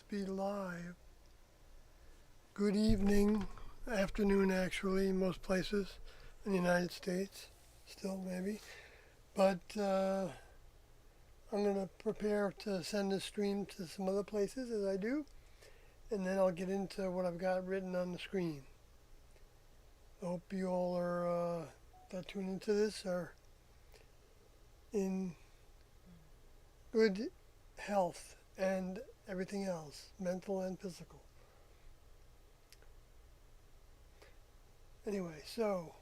must be live. Good evening, afternoon actually, in most places in the United States, still maybe. But I'm going to prepare to send this stream to some other places as I do, and then I'll get into what I've got written on the screen. I hope you all are that tune into this are in good health and everything else, mental and physical. Anyway, so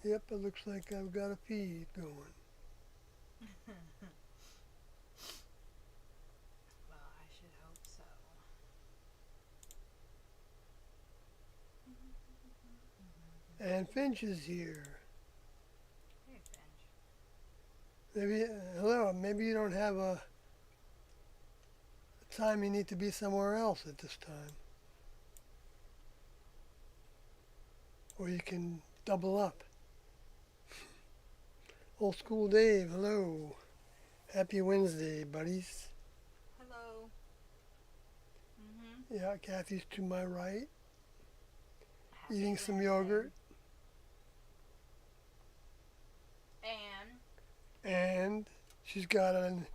yep, it looks like I've got a feed going. Well, I should hope so. And Finch is here. Hey, Finch. Maybe, hello, maybe you don't have a time you need to be somewhere else at this time. Or you can double up. Old School Dave, hello. Happy Wednesday, buddies. Hello. Mm-hmm. Yeah, Kathy's to my right, Happy eating some Wednesday. yogurt. And she's got a A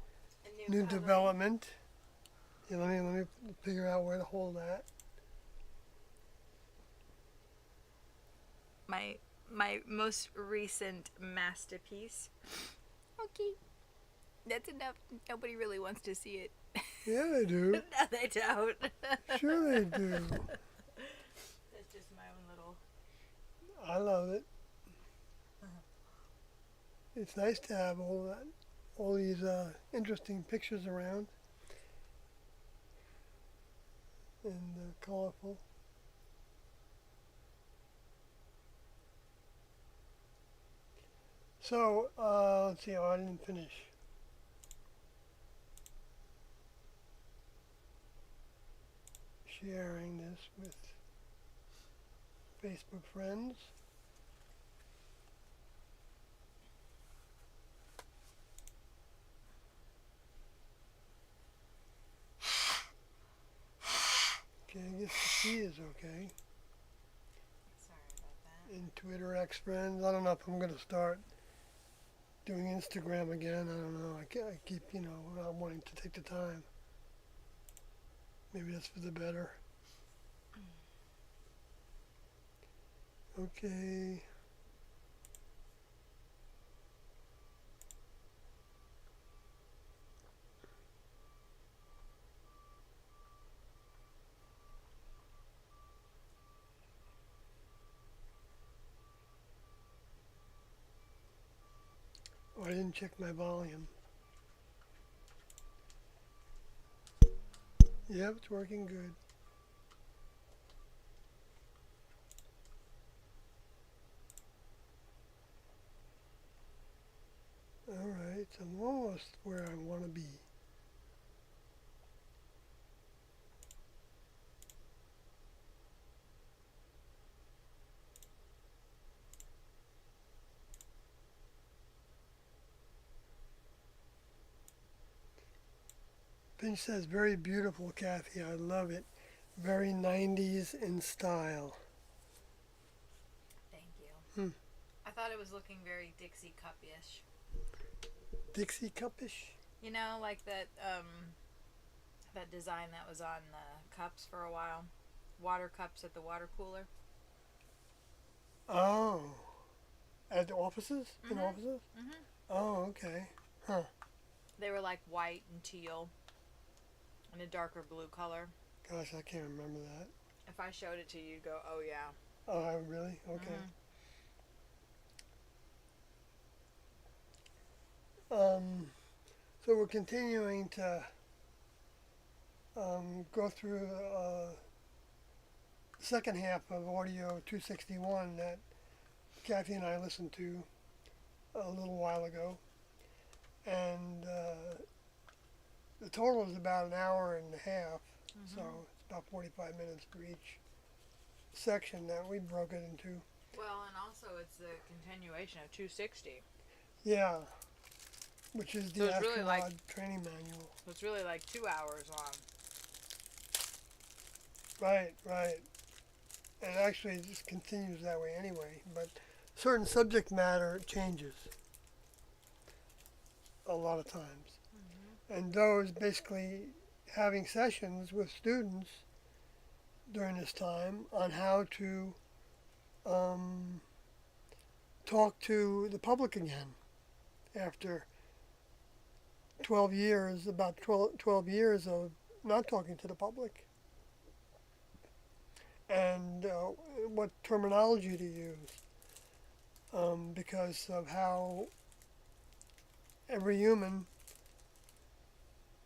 new color. development. Yeah, let me figure out where to hold that. My most recent masterpiece. Okay. That's enough. Nobody really wants to see it. Yeah, they do. No, they don't. Sure they do. That's just my own little. I love it. It's nice to have all these interesting pictures around and colorful. So, let's see, I didn't finish. Sharing this with Facebook friends. Okay, I guess the feed is okay. Sorry about that. And Twitter X friends. I don't know if I'm going to start doing Instagram again. I don't know. I keep, not wanting to take the time. Maybe that's for the better. Okay. Oh, I didn't check my volume. Yep, it's working good. Alright, I'm almost where I want to be. Finch says, very beautiful, Kathy. I love it. Very 90s in style. Thank you. I thought it was looking very Dixie Cup-ish. Dixie Cup-ish? You know, like that design that was on the cups for a while. Water cups at the water cooler. Oh. At the offices? In Mhm. offices? Mhm. Oh, okay. Huh. They were like white and teal and a darker blue color. Gosh, I can't remember that. If I showed it to you, you'd go, "Oh yeah." Oh, really? Okay. So we're continuing to go through the second half of Audio 261 that Kathy and I listened to. a little while ago, and the total is about an hour and a half, so it's about 45 minutes for each section that we broke it into. Well, and also it's the continuation of 260. Yeah, which is So the it's really astronaut like- training manual. So it's really like 2 hours long. Right, right. And actually, it just continues that way anyway. But certain subject matter changes a lot of times. And those basically having sessions with students during this time on how to talk to the public again after 12 years, about 12 years of not talking to the public. And what terminology to use, because of how every human,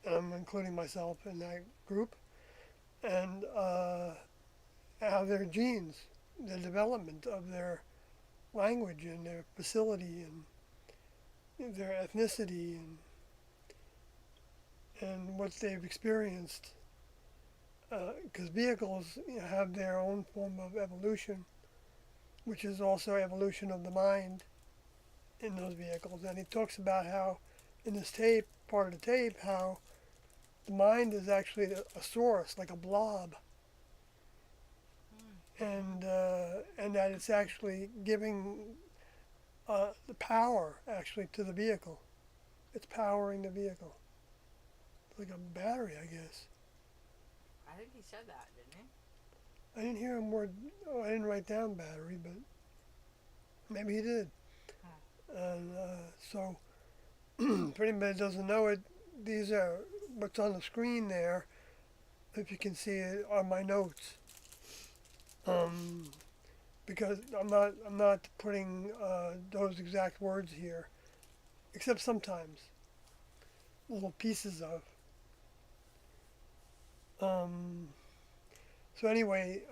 and I'm including myself in that group, and how their genes, the development of their language and their facility and their ethnicity and what they've experienced. Because vehicles have their own form of evolution, which is also evolution of the mind in those vehicles. And he talks about how, in this tape, part of the tape, how the mind is actually a source, like a blob, and that it's actually giving the power actually to the vehicle. It's powering the vehicle, like a battery, I guess. I think he said that, didn't he? I didn't hear him word. Oh, I didn't write down battery, but maybe he did. And so, for anybody that doesn't know it, these are what's on the screen there. If you can see it, are my notes. Because I'm not putting those exact words here, except sometimes little pieces of. So anyway,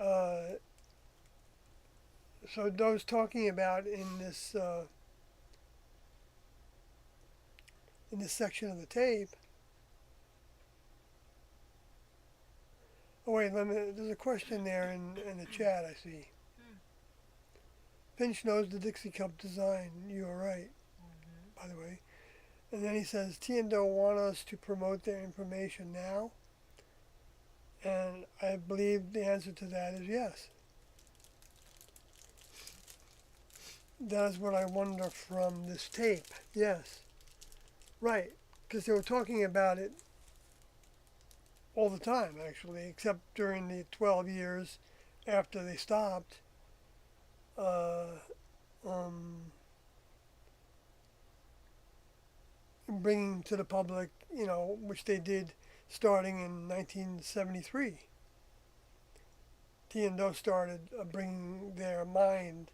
so those talking about in this section of the tape. Oh wait, there's a question there in the chat I see. Finch knows the Dixie Cup design. You are right, by the way. And then he says, T&O want us to promote their information now? And I believe the answer to that is yes. That is what I wonder from this tape. Yes. Right. Because they were talking about it all the time, actually, except during the 12 years after they stopped. Bringing to the public, which they did starting in 1973. T&O started bringing their mind,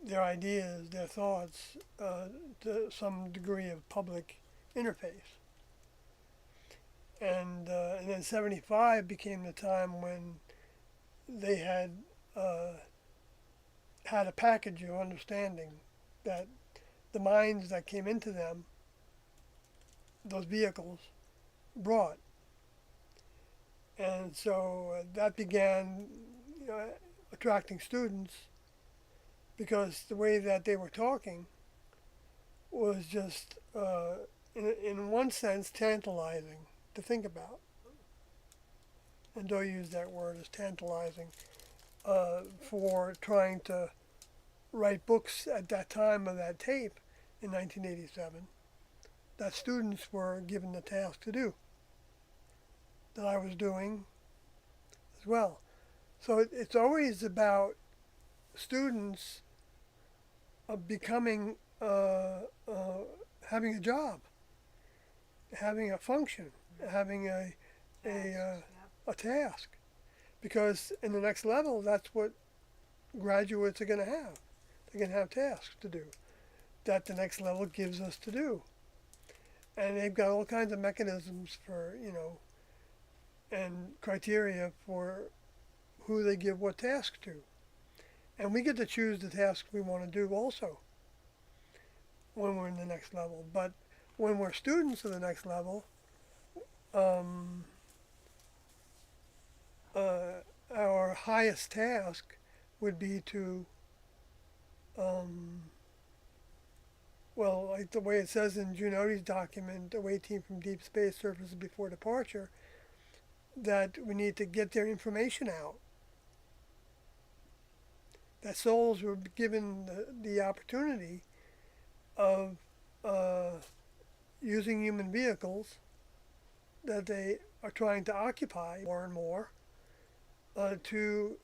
their ideas, their thoughts to some degree of public interface. And then 75 became the time when they had a package of understanding that the minds that came into them, those vehicles, brought. And so that began attracting students, because the way that they were talking was just, in one sense, tantalizing to think about. And Doe used that word as tantalizing for trying to write books at that time of that tape in 1987 that students were given the task to do, that I was doing as well. So it's always about students becoming, having a job, having a function, having a task. Because in the next level, that's what graduates are going to have. They're going to have tasks to do that the next level gives us to do. And they've got all kinds of mechanisms for, and criteria for who they give what task to. And we get to choose the tasks we want to do also. when we're in the next level. But when we're students of the next level, um, our highest task would be to, um, well, like the way it says in Junodi's document, Away Team from Deep Space Surfaces Before Departure, that we need to get their information out. That souls were given the opportunity of using human vehicles that they are trying to occupy more and more to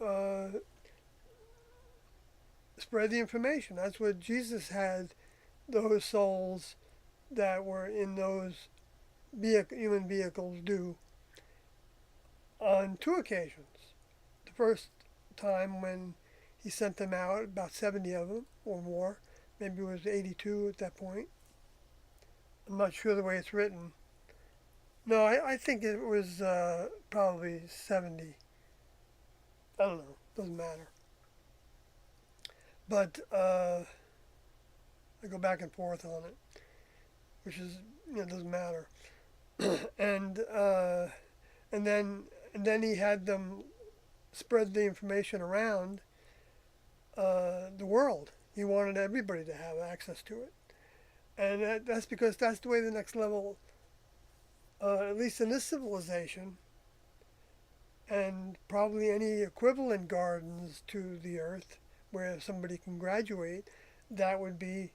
spread the information. That's what Jesus had those souls that were in those human vehicles do on two occasions. The first time when he sent them out, about 70 of them or more, maybe it was 82 at that point. I'm not sure the way it's written. No, I think it was probably 70. I don't know. Doesn't matter. But I go back and forth on it, which is, doesn't matter. and and then he had them spread the information around the world. He wanted everybody to have access to it, and that's because that's the way the next level, at least in this civilization, and probably any equivalent gardens to the Earth where somebody can graduate, that would be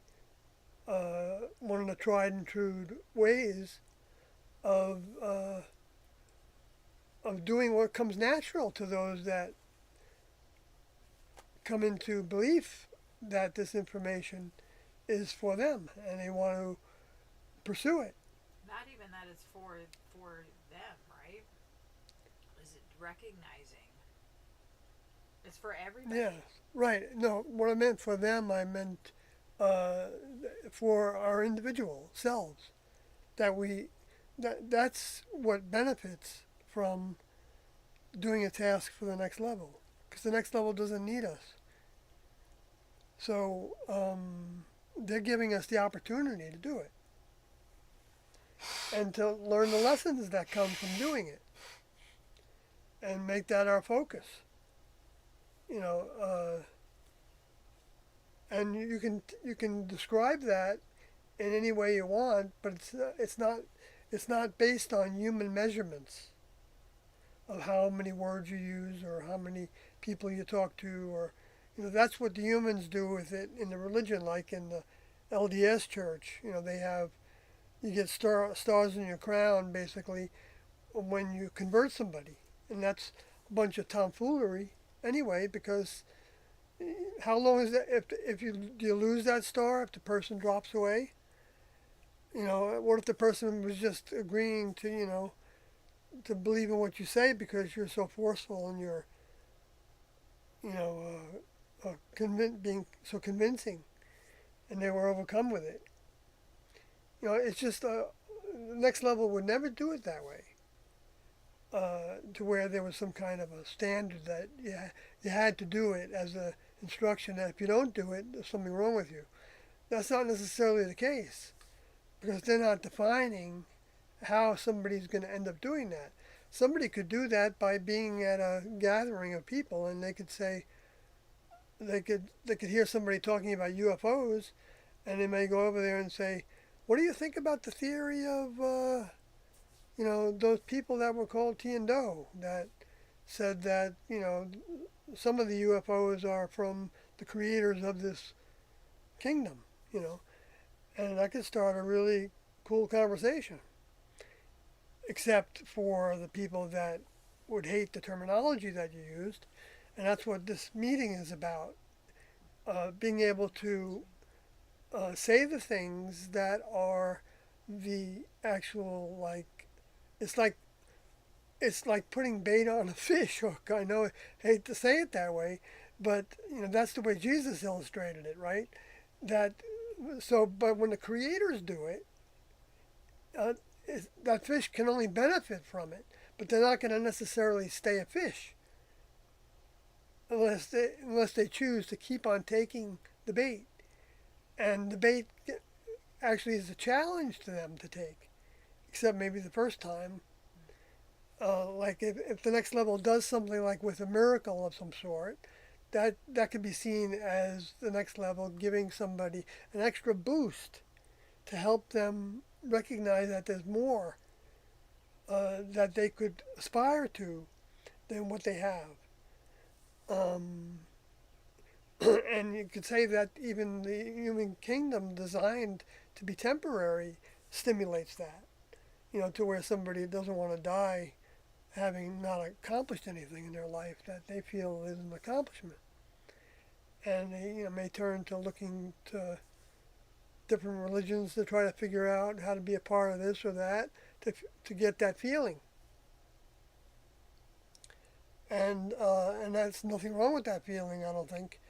one of the tried and true ways of doing what comes natural to those that come into belief that this information is for them and they want to pursue it. Not even that it's for them, right? Is it recognizing? It's for everybody. Yeah, right. No, what I meant for them, I meant for our individual selves. That's what benefits from doing a task for the next level, because the next level doesn't need us. So they're giving us the opportunity to do it and to learn the lessons that come from doing it and make that our focus. And you can describe that in any way you want, but it's not based on human measurements of how many words you use or how many people you talk to, or that's what the humans do with it in the religion, like in the LDS church. You get stars in your crown basically when you convert somebody, and that's a bunch of tomfoolery anyway, because how long is that if you lose that star if the person drops away? What if the person was just agreeing to to believe in what you say because you're so forceful and you're being so convincing, and they were overcome with it? It's just the next level would never do it that way. To where there was some kind of a standard that you had to do it as a instruction, that if you don't do it, there's something wrong with you. That's not necessarily the case, because they're not defining how somebody's going to end up doing that. Somebody could do that by being at a gathering of people, and they could say, they could hear somebody talking about UFOs, and they may go over there and say, "What do you think about the theory of those people that were called Tiando that said that some of the UFOs are from the creators of this kingdom?" And I could start a really cool conversation. Except for the people that would hate the terminology that you used, and that's what this meeting is about. Being able to say the things that are the actual, it's like putting bait on a fish hook. I know I hate to say it that way, but that's the way Jesus illustrated it, right? But when the creators do it, that fish can only benefit from it, but they're not going to necessarily stay a fish unless they choose to keep on taking the bait. And the bait actually is a challenge to them to take, except maybe the first time. Like if the next level does something like with a miracle of some sort, that could be seen as the next level giving somebody an extra boost to help them recognize that there's more that they could aspire to than what they have. Um, and you could say that even the human kingdom designed to be temporary stimulates that, to where somebody doesn't want to die having not accomplished anything in their life that they feel is an accomplishment. And they may turn to looking to different religions to try to figure out how to be a part of this or that to get that feeling. And that's nothing wrong with that feeling, I don't think.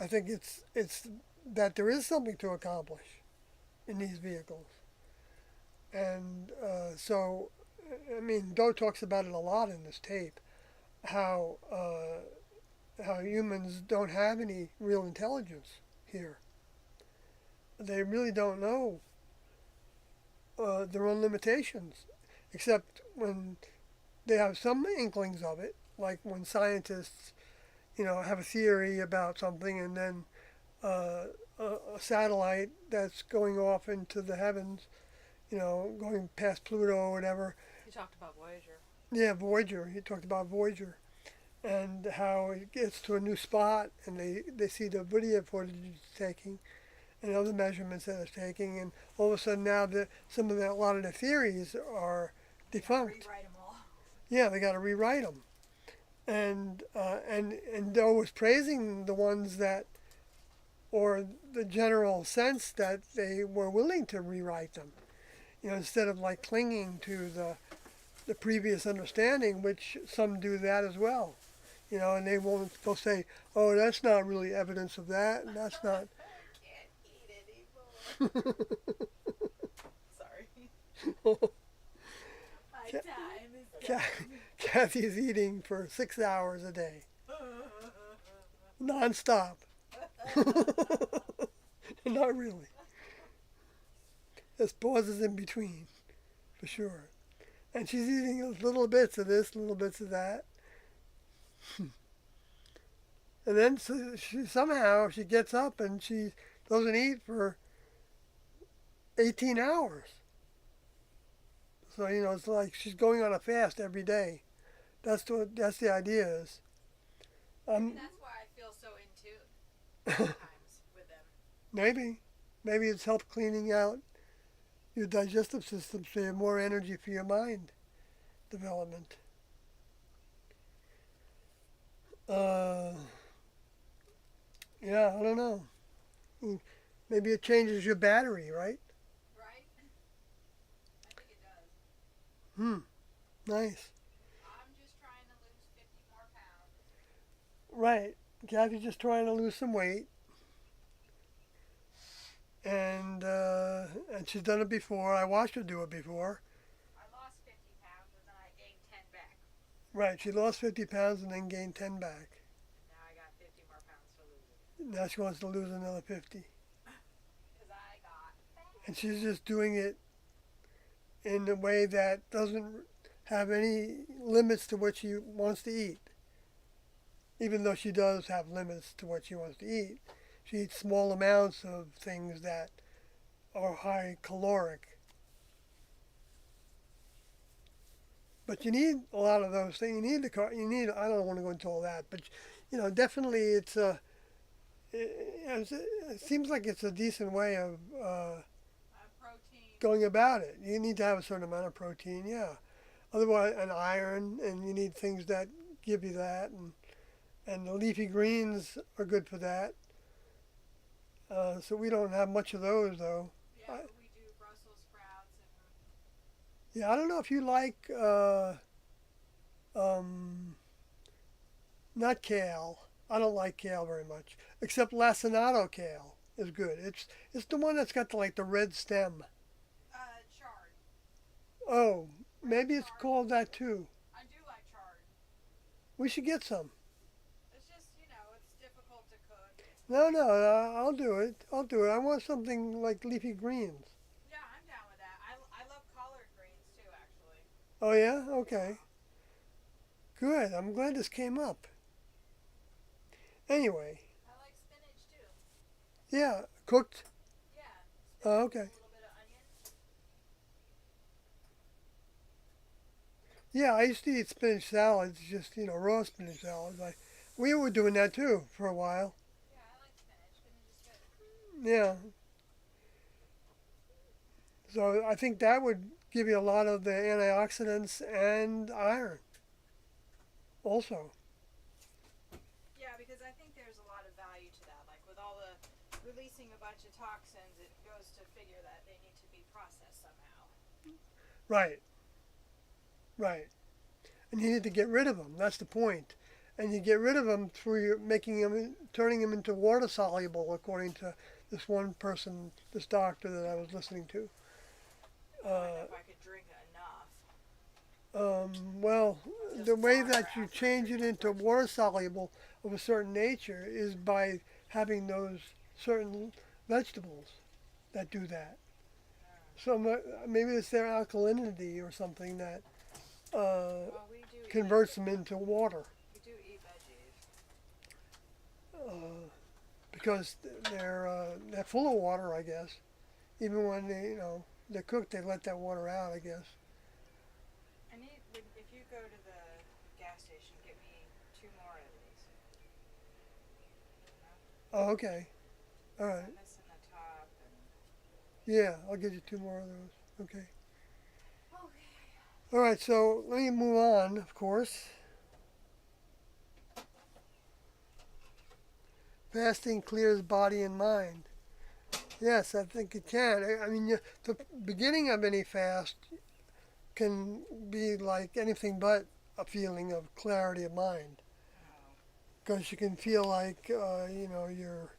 I think it's that there is something to accomplish in these vehicles. And so, I mean, Doe talks about it a lot in this tape, how humans don't have any real intelligence here. They really don't know their own limitations, except when they have some inklings of it, like when scientists, have a theory about something and then a satellite that's going off into the heavens, going past Pluto or whatever. You talked about Voyager. Yeah, Voyager. He talked about Voyager and how it gets to a new spot and they see the video footage it's taking and other measurements that it's taking, and all of a sudden now a lot of the theories are defunct. Rewrite them all. Yeah, they got to rewrite them. And Doe was praising the ones that, or the general sense that they were willing to rewrite them, instead of like clinging to the previous understanding, which some do that as well, and they'll say, oh, that's not really evidence of that, and that's not. I can't eat anymore. Sorry. My time is done. Kathy's eating for 6 hours a day, non-stop. Not really. There's pauses in between, for sure. And she's eating little bits of this, little bits of that. And then somehow she gets up and she doesn't eat for 18 hours. So, it's like she's going on a fast every day. That's the idea is. And that's why I feel so in tune sometimes with them. Maybe it's helped cleaning out your digestive system so you have more energy for your mind development. Yeah, I don't know. Maybe it changes your battery, right? Right? I think it does. Nice. I'm just trying to lose 50 more pounds. Right. Kathy's just trying to lose some weight. And she's done it before. I watched her do it before. I lost 50 pounds and then I gained 10 back. Right. She lost 50 pounds and then gained 10 back. Now I got 50 more pounds to lose. Now she wants to lose another 50. Because I got fat. And she's just doing it in a way that doesn't have any limits to what she wants to eat. Even though she does have limits to what she wants to eat. She eats small amounts of things that are high caloric. But you need a lot of those things. You need. I don't want to go into all that, but definitely it's it seems like it's a decent way of Protein. going about it. You need to have a certain amount of protein, yeah. Otherwise, and iron, and you need things that give you that, and the leafy greens are good for that. So we don't have much of those, though. Yeah, but we do Brussels sprouts and Yeah, I don't know if you like not kale. I don't like kale very much, except lacinato kale is good. It's the one that's got the red stem. chard. Oh, maybe it's called that too. I do like chard. We should get some. It's just, it's difficult to cook. No, no, I'll do it. I'll do it. I want something like leafy greens. Yeah, I'm down with that. I love collard greens too, actually. Oh yeah, okay, good. I'm glad this came up. Anyway, I like spinach too. yeah, cooked. Yeah, Oh, spinach with okay. a little bit of onion. Yeah, I used to eat spinach salads, just raw spinach salads. We were doing that too for a while. Yeah, I like spinach. Spinach is good. Yeah, so I think that would give you a lot of the antioxidants and iron also. Yeah, because I think there's a lot of value to that. Like with all the releasing a bunch of toxins, it goes to figure that they need to be processed somehow. Right, right. And you need to get rid of them. That's the point. And you get rid of them through making them, turning them into water soluble, according to this one person, this doctor that I was listening to. I don't know if I could drink enough. Well, Just the way water that you after change it drinking into first. water soluble of a certain nature is by having those certain vegetables that do that. So maybe it's their alkalinity or something that Well, we do converts them into water we do eat veggies. because they're full of water, I guess. Even when they're cooked, they let that water out, I guess. I need if you go to the gas station, get me 2 more of these. Oh, okay. All right. I'm missing the top and. Yeah, I'll get you 2 more of those. Okay. Okay. All right, so let me move on, of course. Fasting clears body and mind. Yes, I think it can. I mean, the beginning of any fast can be like anything but a feeling of clarity of mind, Oh. because you can feel like your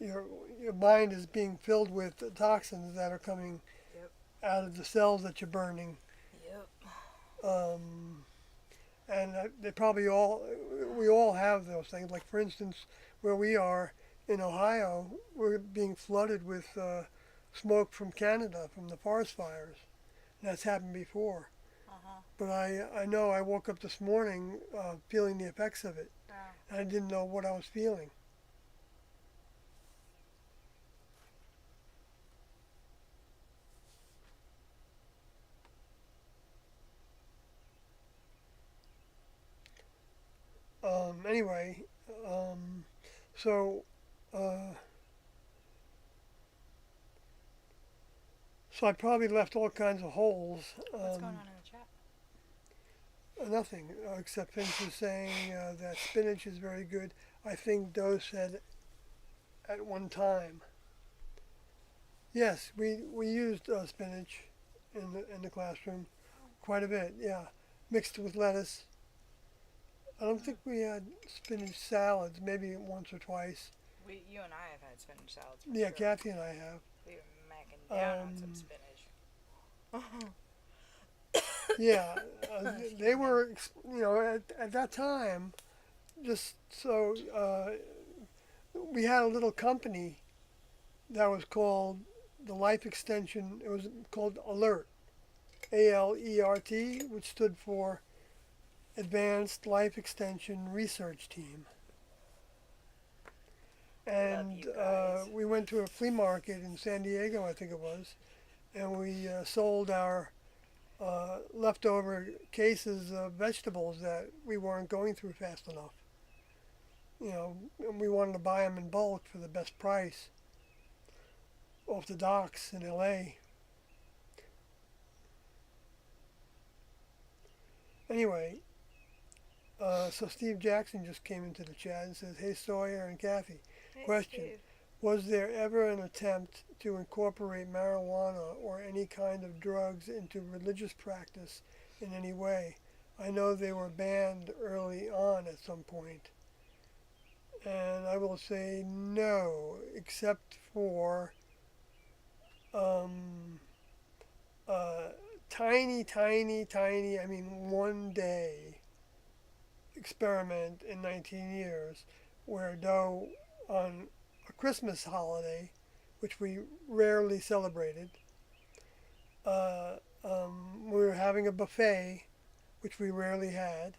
your mind is being filled with toxins that are coming Yep. out of the cells that you're burning. Yep. Um, and they probably we all have those things. Like for instance, where we are in Ohio, we're being flooded with smoke from Canada from the forest fires. And that's happened before. Uh-huh. But I know I woke up this morning feeling the effects of it. Oh. And I didn't know what I was feeling. Anyway, so uh, so I probably left all kinds of holes. What's going on in the chat? Nothing except Finch was saying that spinach is very good. I think Doe said at one time. Yes, we used spinach in the classroom quite a bit. Yeah, mixed with lettuce. I don't think we had spinach salads. Maybe once or twice. You and I have had spinach salads. For Yeah, sure. Kathy and I have. We were macking down on some Um, spinach. Yeah, they were. At that time, just so we had a little company that was called the Life Extension. It was called Alert, ALERT, which stood for Advanced Life Extension Research Team. And you guys. we went to a flea market in San Diego, I think it was, and we sold our leftover cases of vegetables that we weren't going through fast enough. And we wanted to buy them in bulk for the best price off the docks in LA. Anyway, so Steve Jackson just came into the chat and says, "Hey Sawyer and Kathy, question: was there ever an attempt to incorporate marijuana or any kind of drugs into religious practice in any way? I know they were banned early on at some point." And I will say no, except for um, tiny, I mean 1 day experiment in 19 years where Doe on a Christmas holiday, which we rarely celebrated. We were having a buffet, which we rarely had.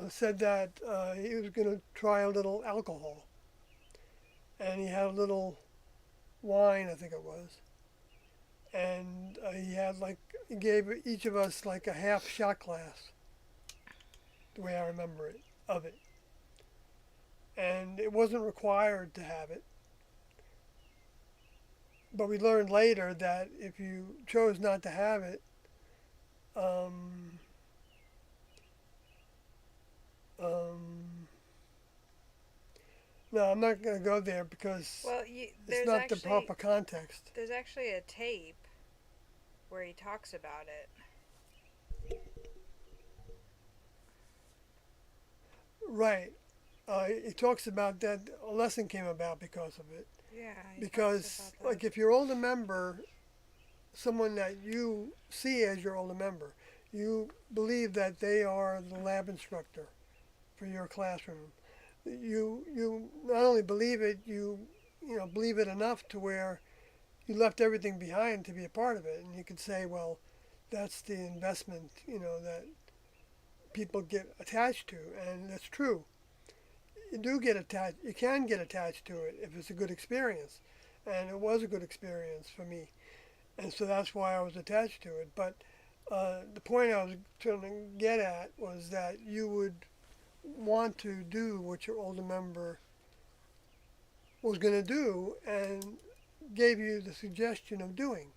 Said that he was going to try a little alcohol, and he had a little wine, I think it was, and he gave each of us like a half shot glass, the way I remember it, of it, and it wasn't required to have it. But we learned later that if you chose not to have it, um, um, no, I'm not going to go there because Well, it's there's not actually the proper context. there's actually a tape where he talks about it. Right. He talks about that a lesson came about because of it. Yeah. He Because, talks about that. like, if you're older member, someone that you see as your older member, you believe that they are the lab instructor for your classroom. You not only believe it, you know believe it enough to where you left everything behind to be a part of it, and you could say, well, that's the investment, you know, that people get attached to, and that's true. You do get attached. You can get attached to it if it's a good experience, and it was a good experience for me, and so that's why I was attached to it. But the point I was trying to get at was that you would want to do what your older member was going to do and gave you the suggestion of doing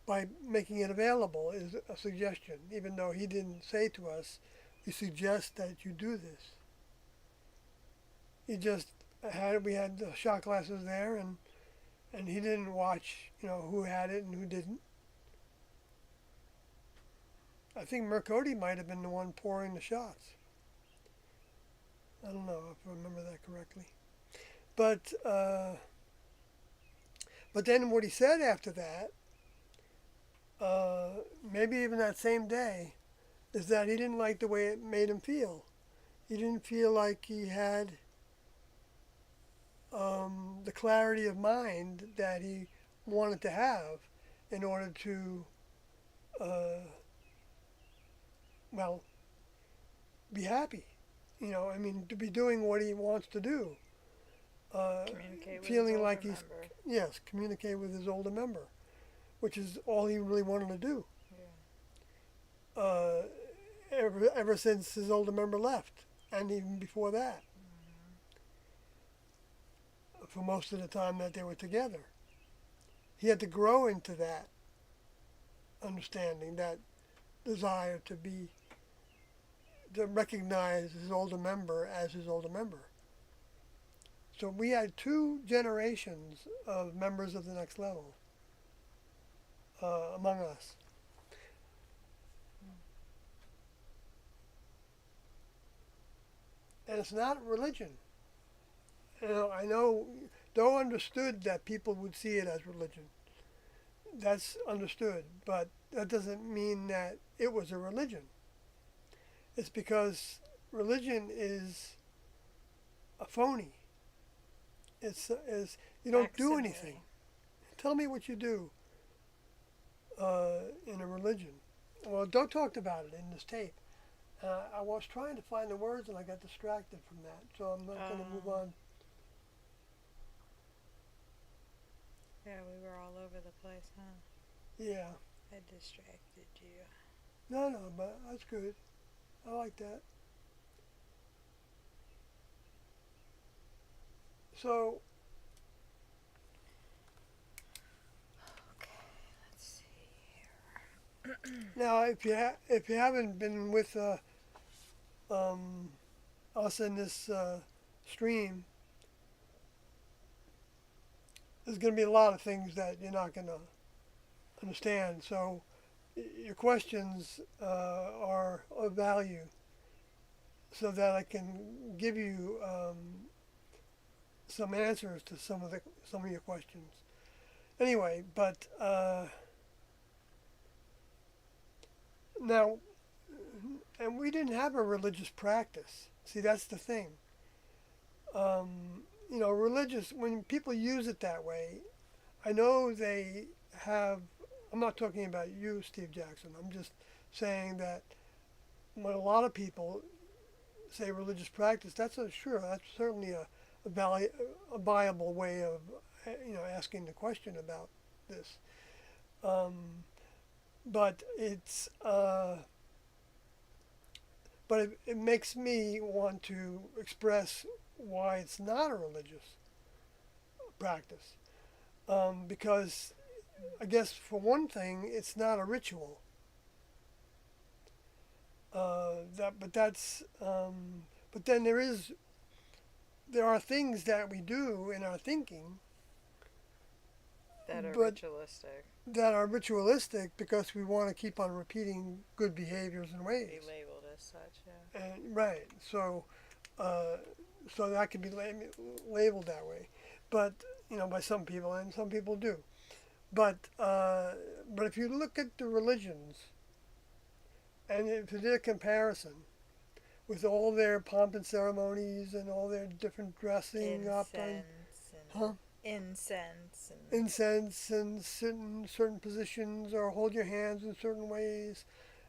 by making it available is a suggestion, even though he didn't say to us, we suggest that you do this. He just we had the shot glasses there, and he didn't watch, you know, who had it and who didn't. I think Mercotti might have been the one pouring the shots. I don't know if I remember that correctly. But then what he said after that, maybe even that same day, is that he didn't like the way it made him feel. He didn't feel like he had the clarity of mind that he wanted to have in order to, well, be happy. You know, I mean, to be doing what he wants to do. Communicate with Feeling his like older he's, member. yes, communicate with his older member, which is all he really wanted to do. Yeah. Ever since his older member left, and even before that, for most of the time that they were together. He had to grow into that understanding, that desire to recognize his older member as his older member. So we had two generations of members of the next level among us. And it's not religion. You know, I know Doe understood that people would see it as religion. That's understood, but that doesn't mean that it was a religion. It's because religion is a phony. It's you don't do Facsimile. anything. Tell me what you do in a religion. Well, Doe talked about it in this tape. I was trying to find the words and I got distracted from that, so I'm not going to move on. Yeah, we were all over the place, huh? Yeah. I distracted you. No, but that's good. I like that. So Let's see here. now, if you haven't been with us in this stream, there's going to be a lot of things that you're not going to understand. So your questions are of value, so that I can give you some answers to some of your questions. Anyway, but now, and we didn't have a religious practice. See, that's the thing. religious, when people use it that way, I know they have, I'm not talking about you, Steve Jackson. I'm just saying that when a lot of people say religious practice, that's certainly a viable way of, asking the question about this. Um, but it makes me want to express why it's not a religious practice. Because I guess for one thing, it's not a ritual. But then there are things that we do in our thinking That are but ritualistic. that are ritualistic because we want to keep on repeating good behaviors and Be ways. labeled as such, yeah. And right, uh, so that can be labeled that way, but by some people, and some people do. But if you look at the religions, and if you did a comparison with all their pomp and ceremonies and all their different dressing up and huh? Incense and Incense and certain positions or hold your hands in certain ways,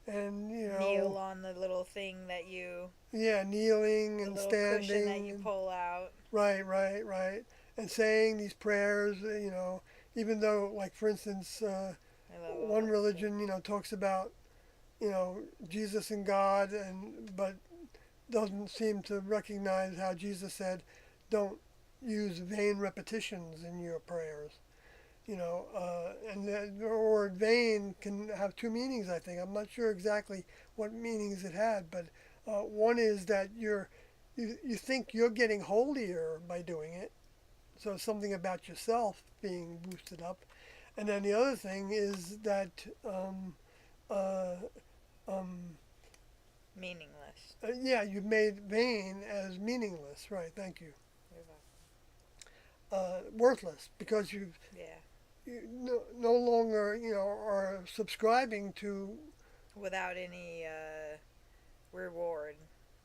and kneel on the little thing that you, kneeling the and little standing cushion that you and, pull out. right, and saying these prayers, even though, like, for instance, I love all one that religion talks about Jesus and God, but doesn't seem to recognize how Jesus said, don't use vain repetitions in your prayers. And the word vain can have two meanings, I think. I'm not sure exactly what meanings it had, but one is that you think you're getting holier by doing it, so something about yourself being boosted up. And then the other thing is that uh, um, Meaningless. yeah, you've made vain as meaningless, right? Thank you. Worthless, because Yeah. you no longer are subscribing to. Without any reward.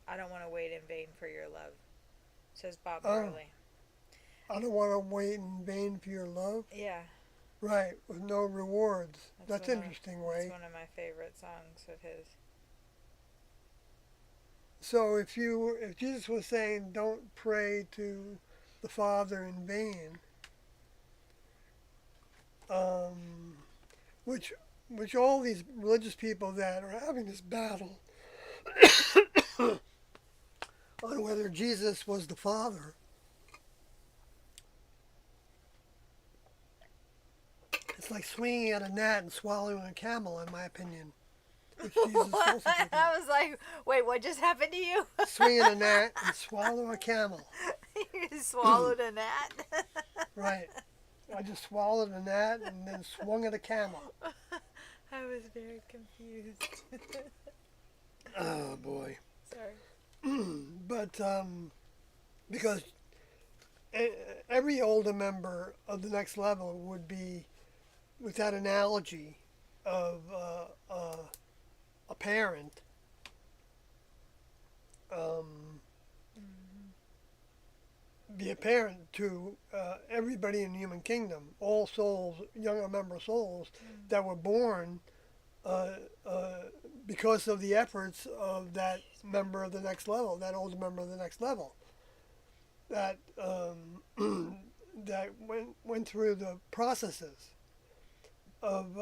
I don't want to wait in vain for your love, says Bob Marley. I don't want to wait in vain for your love. Yeah. Right, with no rewards. That's interesting way. That's one of my favorite songs of his. So if Jesus was saying don't pray to the Father in vain, which all these religious people that are having this battle on whether Jesus was the Father, it's like swinging at a gnat and swallowing a camel, in my opinion. Which Jesus also did. I was like, wait, what just happened to you? Swing at a gnat and swallow a camel. You swallowed a gnat? Right. I just swallowed a gnat and then swung at a camel. I was very confused. Oh, boy. Sorry. But because every older member of the next level would be, with that analogy of a parent, be a parent to everybody in the human kingdom, all souls, younger member souls that were born because of the efforts of that member of the next level, that older member of the next level, that that went through the processes of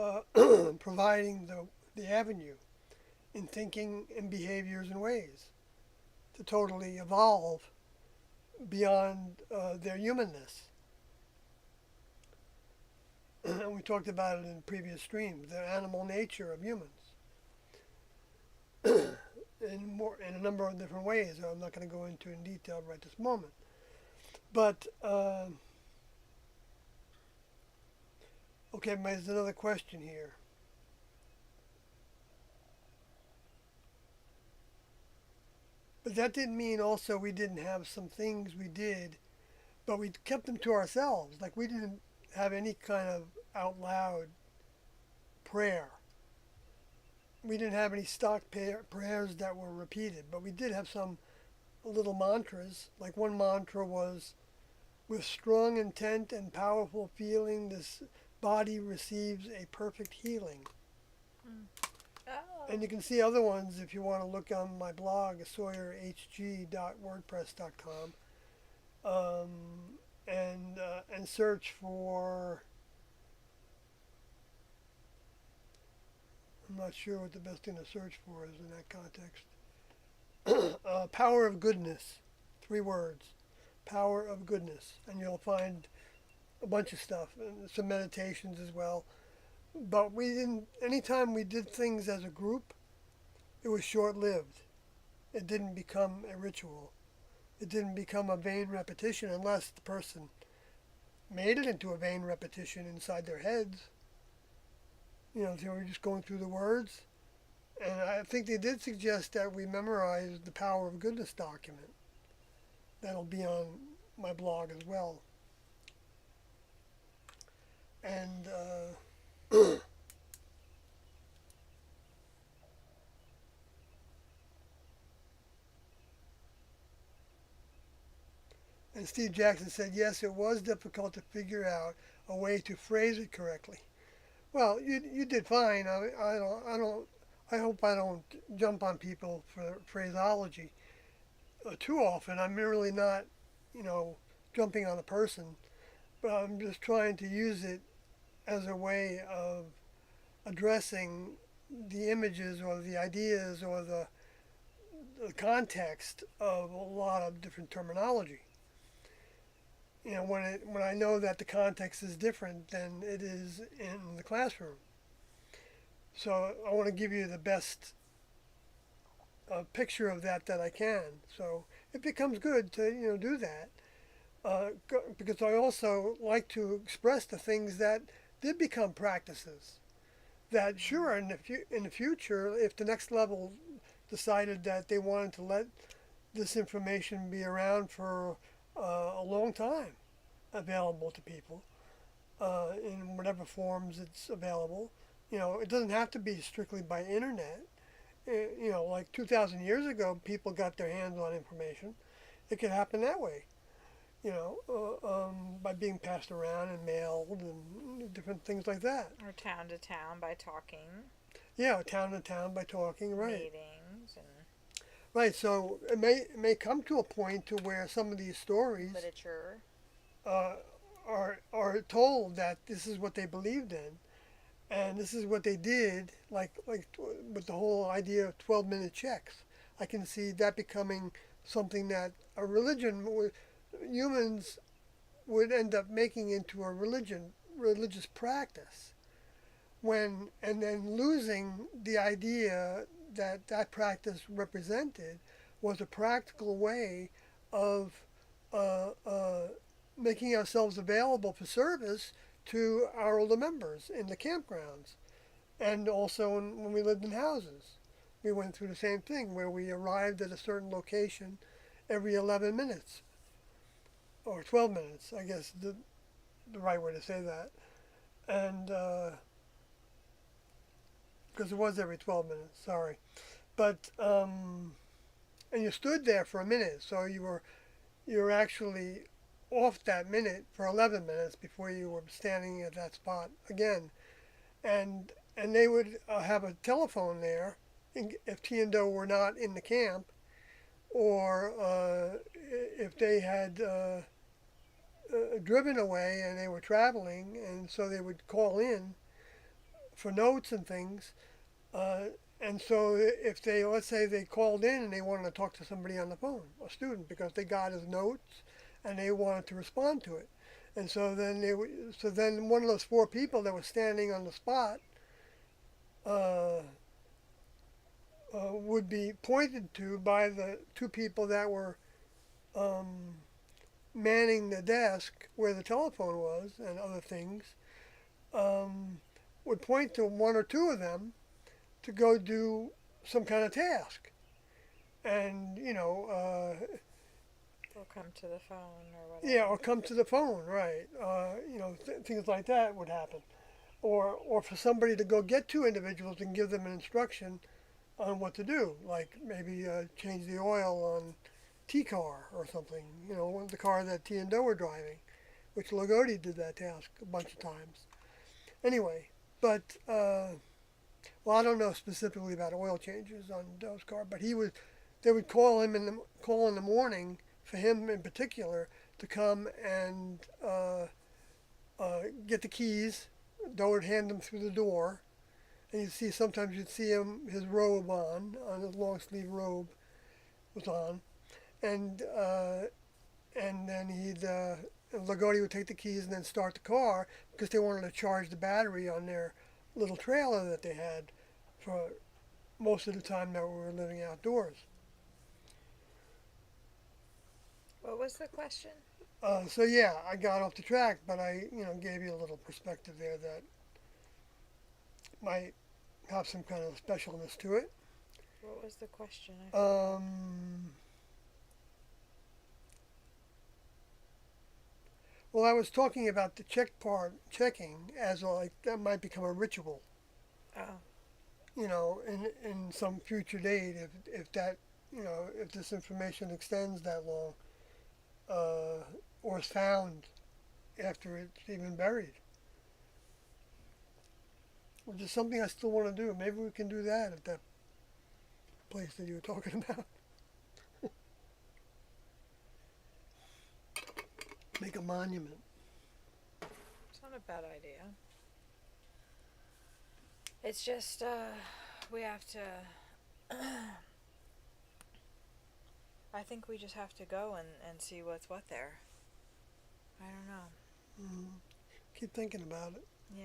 providing the avenue in thinking and behaviors and ways to totally evolve beyond their humanness. And we talked about it in previous streams, the animal nature of humans. In a number of different ways. I'm not going to go into in detail right this moment. But okay, there's another question here. But that didn't mean also we didn't have some things we did, but we kept them to ourselves. Like we didn't have any kind of out loud prayer. We didn't have any stock prayers that were repeated, but we did have some little mantras. Like one mantra was, with strong intent and powerful feeling, this body receives a perfect healing. Oh. And you can see other ones if you want to look on my blog, sawyerhg.wordpress.com, and search for. I'm not sure what the best thing to search for is in that context. Power of goodness, 3 words. Power of goodness, and you'll find a bunch of stuff, and some meditations as well. But we didn't. Anytime we did things as a group, it was short-lived. It didn't become a ritual. It didn't become a vain repetition unless the person made it into a vain repetition inside their heads. You know, they were just going through the words. And I think they did suggest that we memorize the Power of Goodness document. That'll be on my blog as well. And and Steve Jackson said, yes, it was difficult to figure out a way to phrase it correctly. Well, you did fine. I hope I don't jump on people for phraseology too often. I'm really not, jumping on a person, but I'm just trying to use it as a way of addressing the images or the ideas or the context of a lot of different terminology. When I know that the context is different than it is in the classroom. So I want to give you the best picture of that I can. So it becomes good to do that because I also like to express the things that did become practices. That sure in the future, if the next level decided that they wanted to let this information be around for a long time, available to people in whatever forms it's available. It doesn't have to be strictly by internet. Like 2,000 years ago, people got their hands on information. It could happen that way, by being passed around and mailed and different things like that. Or town to town by talking. Yeah, town to town by talking, right. Meetings and Right, so it may come to a point to where some of these stories literature. are told that this is what they believed in, and this is what they did. Like with the whole idea of 12-minute checks, I can see that becoming something that a religion, humans would end up making into a religious practice, and then losing the idea that practice represented was a practical way of making ourselves available for service to our older members in the campgrounds, and also when we lived in houses. We went through the same thing where we arrived at a certain location every 11 minutes, or 12 minutes, I guess the right way to say that. And because it was every 12 minutes, sorry. But, and you stood there for a minute, so you were actually off that minute for 11 minutes before you were standing at that spot again. And they would have a telephone there if T and Do were not in the camp, or if they had driven away and they were traveling, and so they would call in for notes and things. And so if let's say they called in and they wanted to talk to somebody on the phone, a student, because they got his notes and they wanted to respond to it. And so then one of those 4 people that was standing on the spot would be pointed to by the 2 people that were manning the desk where the telephone was and other things, would point to 1 or 2 of them to go do some kind of task. And, Or come to the phone or whatever. yeah, or come to the phone, right. Things like that would happen. Or for somebody to go get 2 individuals and give them an instruction on what to do, like maybe change the oil T-car or something, the car that T and Doe were driving, which Lagodi did that task a bunch of times. Anyway, but well, I don't know specifically about oil changes on Doe's car, but they would call him call in the morning for him in particular to come and get the keys. Doe would hand them through the door, and sometimes you'd see his robe on his long sleeve robe was on, and then Lagodi would take the keys and then start the car because they wanted to charge the battery on their little trailer that they had for most of the time that we were living outdoors. What was the question? So yeah, I got off the track, but I gave you a little perspective there that might have some kind of specialness to it. What was the question? Well, I was talking about the checking as like that might become a ritual. Oh. In some future date, if that, if this information extends that long, or is found after it's even buried, which is something I still want to do. Maybe we can do that at that place that you were talking about. Make a monument. It's not a bad idea. It's just, we have to, I think we just have to go and see what's what there. I don't know. Mm. Keep thinking about it. Yeah.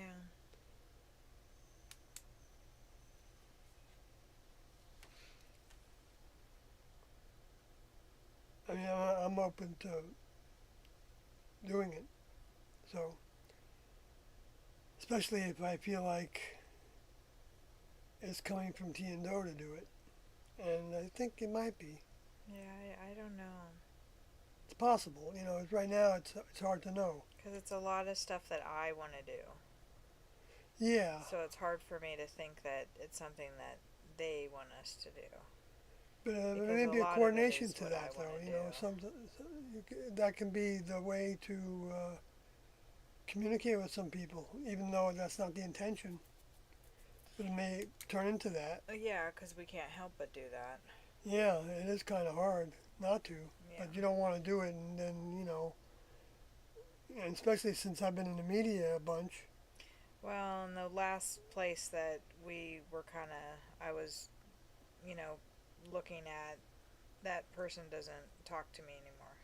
I mean, I'm open to doing it. So, especially if I feel like it's coming from T and Doe to do it. And I think it might be. Yeah, I don't know. It's possible. Right now it's hard to know. Because it's a lot of stuff that I want to do. Yeah. So it's hard for me to think that it's something that they want us to do. But Because there may be a a lot of it coordination is to what that, I wanna though. do. That can be the way to communicate with some people, even though that's not the intention. But it may turn into that. Yeah, because we can't help but do that. Yeah, it is kind of hard not to, Yeah. but you don't want to do it, and then and especially since I've been in the media a bunch. Well, in the last place that we were I was, looking at, that person doesn't talk to me anymore.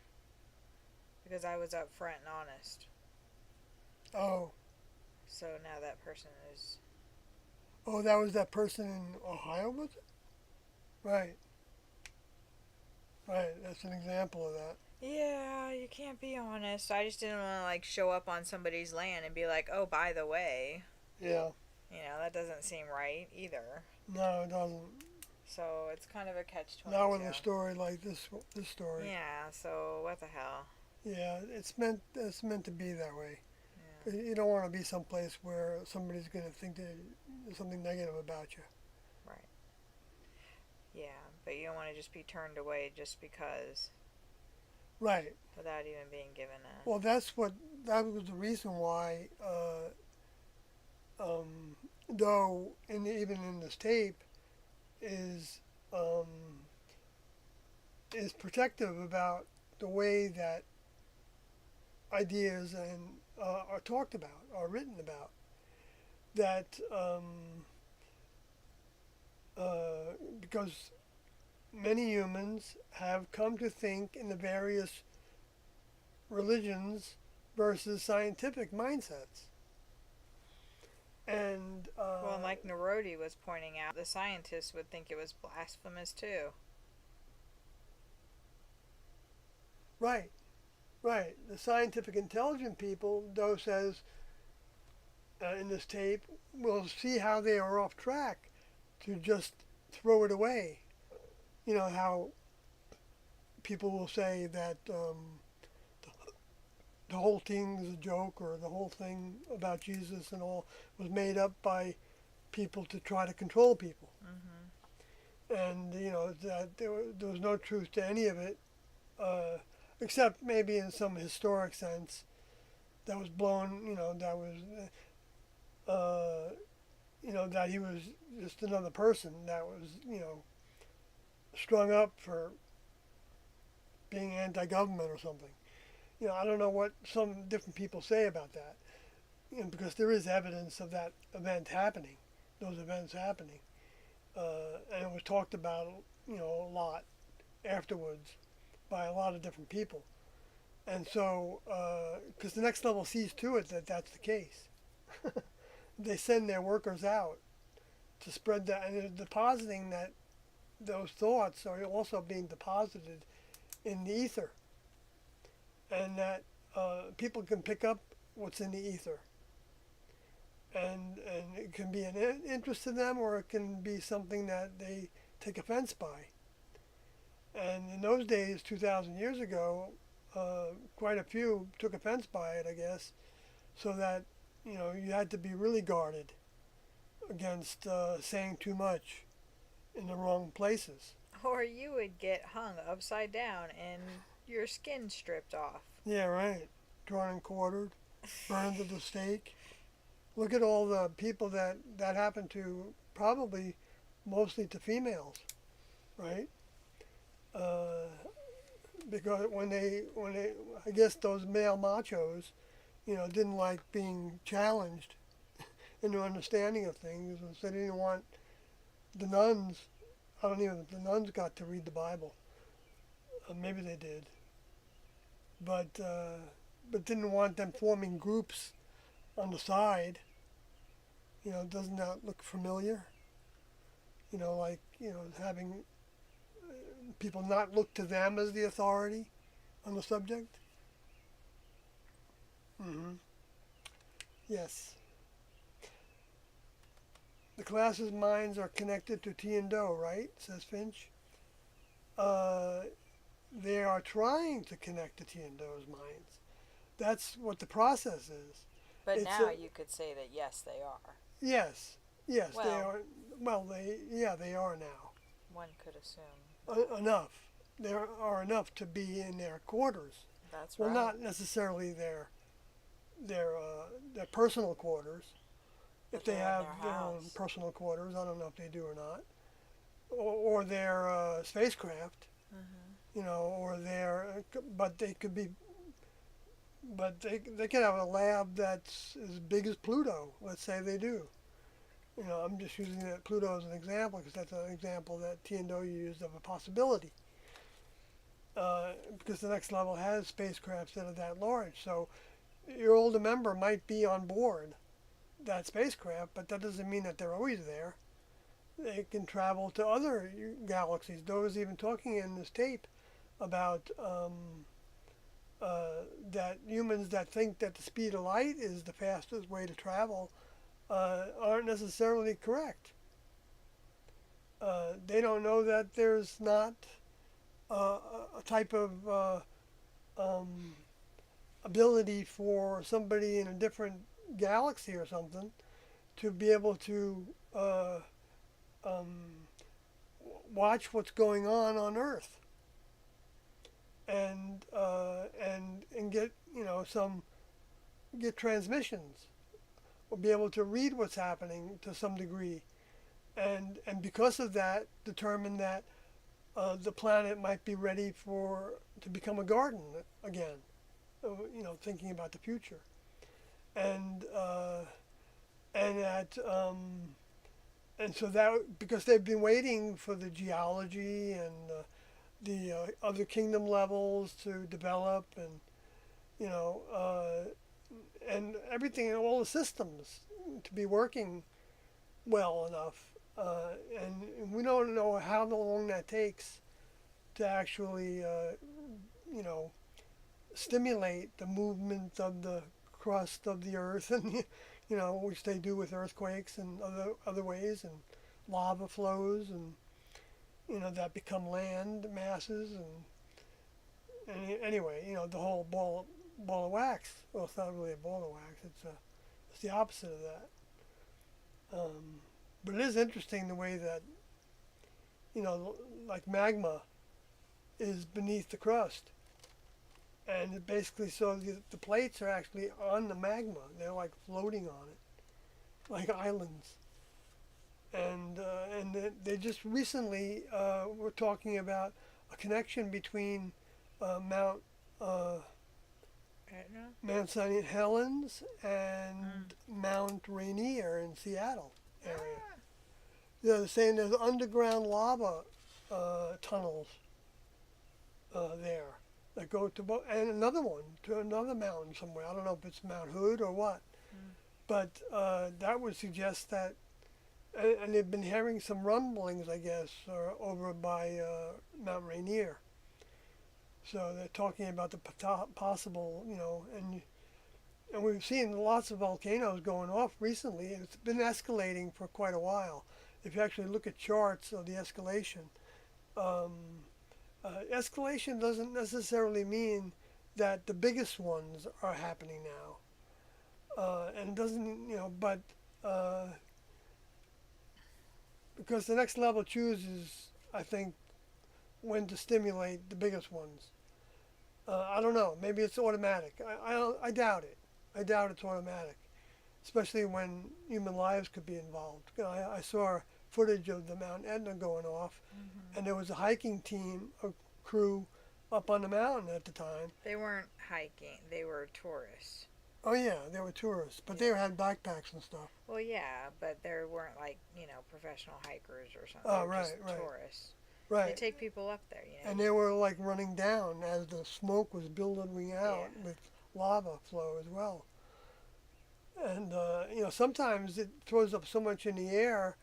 Because I was upfront and honest. Oh, So now that person is. that was that person in Ohio, was it? Right. Right, that's an example of that. Yeah, you can't be honest. I just didn't want to show up on somebody's land and be like, oh, by the way. Yeah. That doesn't seem right either. No, it doesn't. So it's kind of a catch-22. Not with a story like this story. Yeah, so what the hell? Yeah, it's meant to be that way. Yeah. 'Cause you don't want to be someplace where somebody's going to think that there's something negative about you. Right. Yeah, but you don't want to just be turned away just because. Right. Without even being given a. Well, that was the reason why, though, even in this tape, is protective about the way that ideas are talked about, are written about. That because many humans have come to think in the various religions versus scientific mindsets. And Well, like Narodi was pointing out, the scientists would think it was blasphemous too. Right. The scientific intelligent people, Doe says in this tape, will see how they are off track to just throw it away. How people will say that the whole thing is a joke, or the whole thing about Jesus and all was made up by people to try to control people. Mm-hmm. And, that there was no truth to any of it, except maybe in some historic sense, that was blown. That was, uh, that he was just another person that was, strung up for being anti-government or something. I don't know what some different people say about that, because there is evidence of that event happening, those events happening, and it was talked about, a lot afterwards by a lot of different people. And so, because the next level sees to it that that's the case, they send their workers out to spread that, and they're depositing that those thoughts are also being deposited in the ether, and that people can pick up what's in the ether, and it can be an interest to them, or it can be something that they take offense by. And in those days, 2,000 years ago, quite a few took offense by it, I guess, so that you had to be really guarded against saying too much in the wrong places. Or you would get hung upside down and your skin stripped off. Yeah, right. Drawn and quartered, burned at the stake. Look at all the people that happened to, probably mostly to females, right? Because when they, I guess those male machos, didn't like being challenged in their understanding of things, and so they didn't want the nuns. I don't even know if the nuns got to read the Bible. Maybe they did, but didn't want them forming groups on the side. Doesn't that look familiar? Like having people not look to them as the authority on the subject. Mm-hmm. Yes. The class's minds are connected to Tian-Do, right? Says Finch. They are trying to connect to Tian-Do's minds. That's what the process is. But It's now a- you could say that yes, they are. Yes, they Well- are. Well, they are now. One could assume. Enough. There are enough to be in their quarters. That's Well, right. not necessarily their personal quarters. If But they they're in have their their own house. personal quarters, I don't know if they do or not, or their spacecraft, or their. But they could be. But they could have a lab that's as big as Pluto. Let's say they do. I'm just using that Pluto as an example because that's an example that Tian-Do used of a possibility. Because the next level has spacecrafts that are that large. So your older member might be on board that spacecraft, but that doesn't mean that they're always there. They can travel to other galaxies. Doe was even talking in this tape about that humans that think that the speed of light is the fastest way to travel aren't necessarily correct. They don't know that there's not a type of ability for somebody in a different galaxy or something to be able to watch what's going on Earth and get get transmissions or be able to read what's happening to some degree, and because of that determine that the planet might be ready to become a garden again, thinking about the future, and that and so that because they've been waiting for the geology and the other kingdom levels to develop, and and everything, all the systems to be working well enough, and we don't know how long that takes to actually stimulate the movement of the crust of the earth, and which they do with earthquakes and other ways, and lava flows, and that become land masses, and anyway, the whole ball of wax. Well, it's not really a ball of wax. It's the opposite of that. But it is interesting the way that like magma is beneath the crust. And it basically, so the plates are actually on the magma. They're like floating on it, like islands. And they just recently were talking about a connection between Mount Etna? Mount St. Helens and Mount Rainier in Seattle area. Ah, Yeah, they're saying there's underground lava tunnels there that go to and another one to another mountain somewhere. I don't know if it's Mount Hood or what, but that would suggest that. And they've been hearing some rumblings, I guess, over by Mount Rainier. So they're talking about the possible, and we've seen lots of volcanoes going off recently. It's been escalating for quite a while. If you actually look at charts of the escalation, escalation doesn't necessarily mean that the biggest ones are happening now, and it doesn't, but because the next level chooses, I think, when to stimulate the biggest ones. I don't know. Maybe it's automatic. I doubt it. I doubt it's automatic, especially when human lives could be involved. I saw footage of the Mount Etna going off, and there was a hiking team, a crew, up on the mountain at the time. they weren't hiking, they were tourists. Oh yeah, they were tourists, but they had backpacks and stuff. Well, yeah, but there weren't like, professional hikers or something. Oh, They were right, just right. tourists. They Right. take people up there, And they were like running down as the smoke was billowing out Yeah. with lava flow as well. And sometimes it throws up so much in the air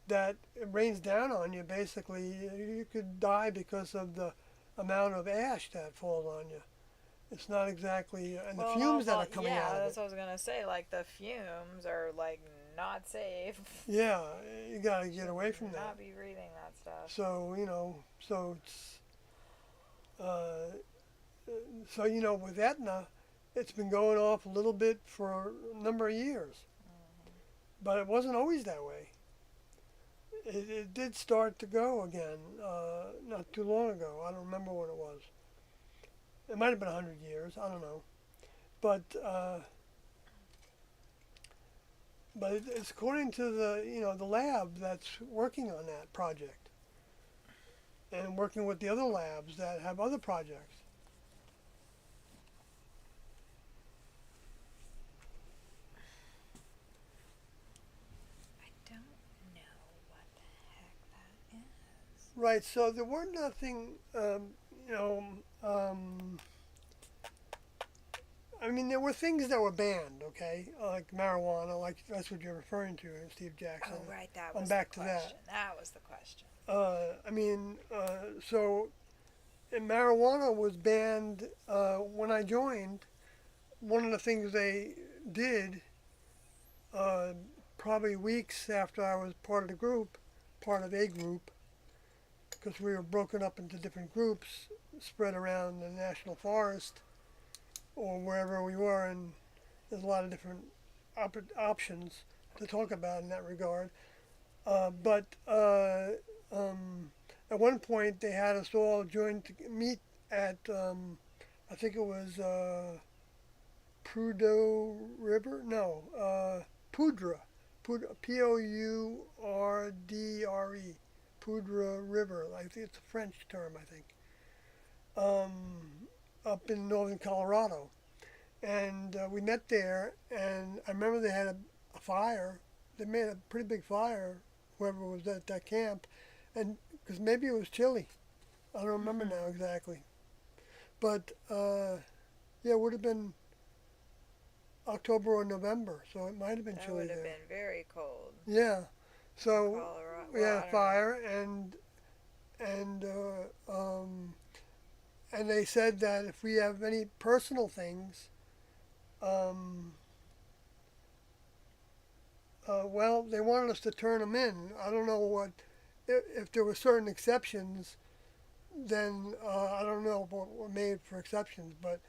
that it rains down on you. Basically, you could die because of the amount of ash that falls on you. It's not exactly, and the fumes that are coming yeah, out of that's it. what I was gonna say. Like the fumes are like not safe. Yeah, you got to get away from that. Not be breathing that stuff. So so it's with Etna, it's been going off a little bit for a number of years, but it wasn't always that way. It did start to go again not too long ago. I don't remember when it was. It might have been 100 years. I don't know, but it's according to the lab that's working on that project, and working with the other labs that have other projects. I don't know what the heck that is. Right. So there were nothing. I mean, there were things that were banned. Okay, like marijuana. Like that's what you're referring to, Steve Jackson. Oh, right, that I'm was back the to that. question. That was the question. So and marijuana was banned when I joined. One of the things they did, probably weeks after I was part of a group, because we were broken up into different groups, spread around the national forest, or wherever we were, and there's a lot of different options to talk about in that regard. But at one point, they had us all meet at, I think it was Prudhoe River? No, Poudre. Poudre. Poudre River. I think it's a French term, I think. Up in northern Colorado. And we met there, and I remember they had a fire. They made a pretty big fire, whoever was at that camp, and because maybe it was chilly. I don't remember now exactly. But, yeah, it would have been October or November, so it might have been That chilly would have there. been very cold. Yeah. So Colorado. we had a fire, and they said that if we have any personal things, well, they wanted us to turn them in. I don't know if there were certain exceptions, then I don't know what were made for exceptions, but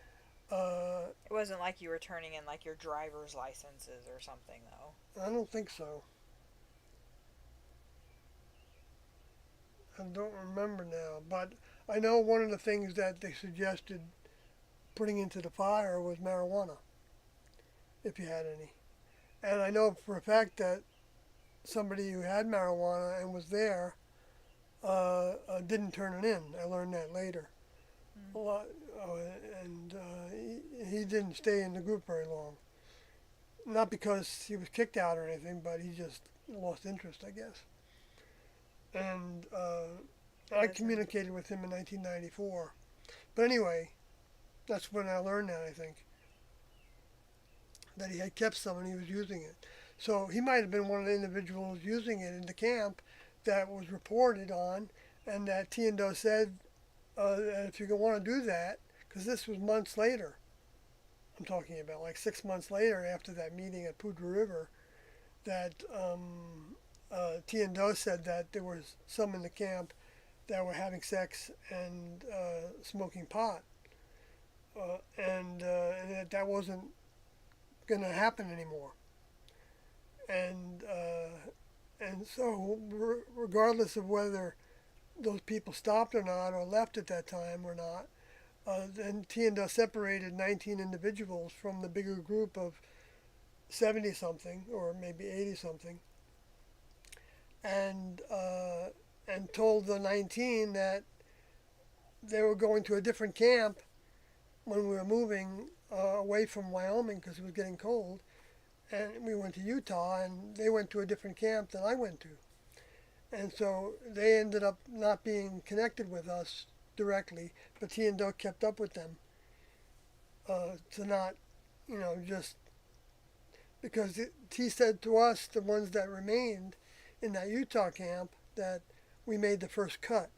It wasn't like you were turning in like your driver's licenses or something, though. I don't think so. I don't remember now, but I know one of the things that they suggested putting into the fire was marijuana, if you had any. And I know for a fact that somebody who had marijuana and was there didn't turn it in. I learned that later. A lot, and he didn't stay in the group very long. Not because he was kicked out or anything, but he just lost interest, I guess. And I communicated with him in 1994. But anyway, that's when I learned that, I think. That he had kept some and he was using it. So he might have been one of the individuals using it in the camp that was reported on, and that Tiendo said that if you want to do that, because this was months later, I'm talking about like 6 months later after that meeting at Poudre River, that Tiendo said that there was some in the camp that were having sex and smoking pot, and that wasn't going to happen anymore. And so regardless of whether those people stopped or not, or left at that time or not, then Tienda separated 19 individuals from the bigger group of 70 something or maybe 80 something, and told the 19 that they were going to a different camp when we were moving away from Wyoming because it was getting cold, and we went to Utah, and they went to a different camp than I went to. And so they ended up not being connected with us directly, but Tiendo kept up with them to not, just because he said to us, the ones that remained in that Utah camp, that we made the first cut.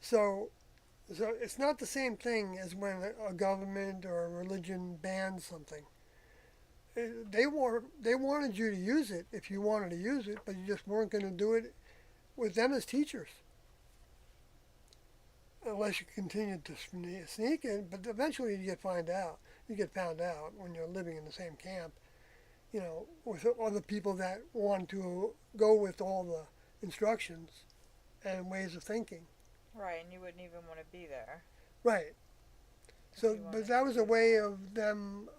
So it's not the same thing as when a government or a religion bans something. They wanted you to use it if you wanted to use it, but you just weren't going to do it with them as teachers. Unless you continued to sneak in, but eventually you get found out. You get found out when you're living in the same camp, with other people that want to go with all the instructions and ways of thinking. Right, and you wouldn't even want to be there. Right. So, but that was a way of them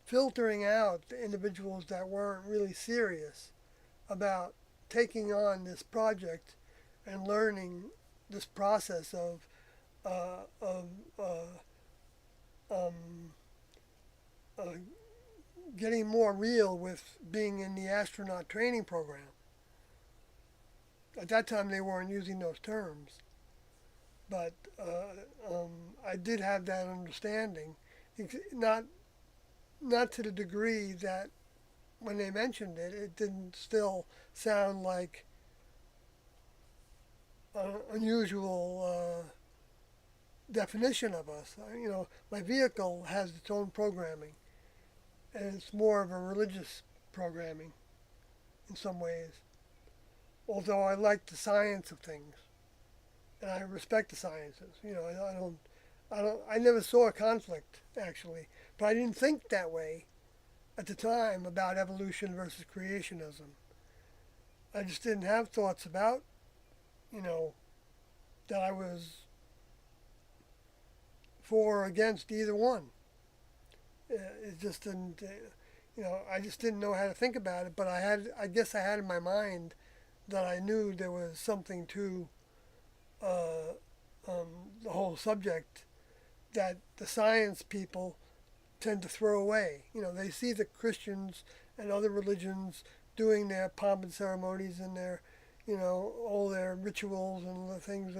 filtering out the individuals that weren't really serious about taking on this project and learning this process of getting more real with being in the astronaut training program. At that time, they weren't using those terms, but I did have that understanding, not to the degree that when they mentioned it, it didn't still sound like an unusual definition of us. My vehicle has its own programming, and it's more of a religious programming in some ways. Although I like the science of things, and I respect the sciences. I never saw a conflict actually, but I didn't think that way at the time about evolution versus creationism. I just didn't have thoughts about, that I was for or against either one. It just didn't, I just didn't know how to think about it. But I guess I had in my mind that I knew there was something to the whole subject that the science people tend to throw away. They see the Christians and other religions doing their pomp and ceremonies and their, all their rituals and the things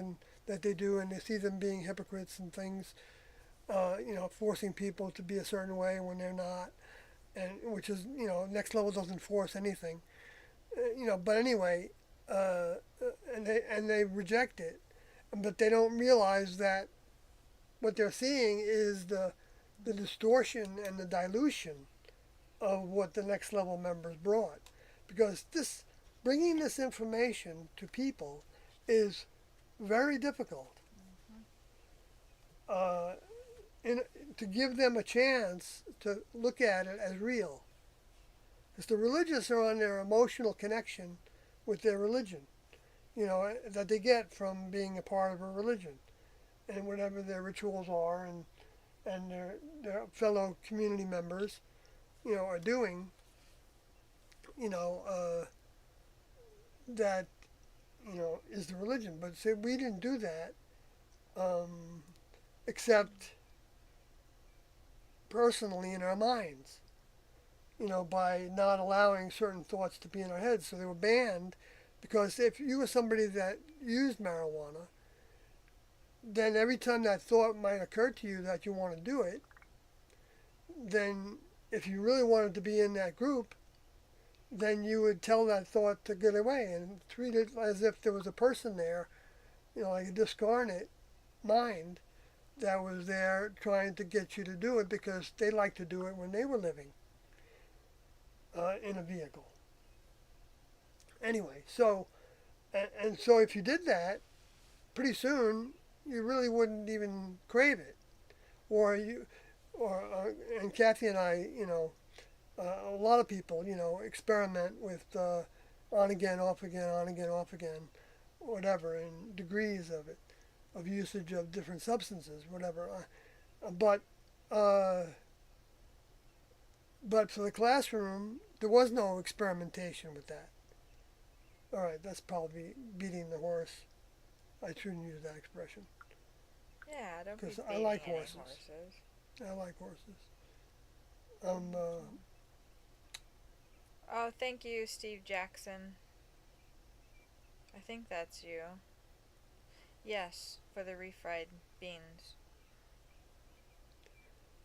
that they do, and they see them being hypocrites and things, forcing people to be a certain way when they're not, and which is, Next Level doesn't force anything. But anyway, and they reject it, but they don't realize that what they're seeing is the distortion and the dilution of what the Next Level members brought, because bringing this information to people is very difficult. To give them a chance to look at it as real. Because the religious are on their emotional connection with their religion. that they get from being a part of a religion, and whatever their rituals are, and their fellow community members, are doing, that, is the religion. But say we didn't do that, except personally in our minds, by not allowing certain thoughts to be in our heads. So they were banned because if you were somebody that used marijuana, then every time that thought might occur to you that you want to do it, then if you really wanted to be in that group, then you would tell that thought to get away and treat it as if there was a person there, like a discarnate mind that was there trying to get you to do it because they liked to do it when they were living in a vehicle. Anyway, so and so if you did that, pretty soon you really wouldn't even crave it, and Kathy and I, a lot of people, experiment with on again, off again, on again, off again, whatever, and degrees of it, of usage of different substances, whatever. But for the classroom, there was no experimentation with that. All right, that's probably beating the horse. I shouldn't use that expression. Yeah, don't be 'Cause beating I like any horses. I like horses. Oh, thank you, Steve Jackson. I think that's you. Yes, for the refried beans.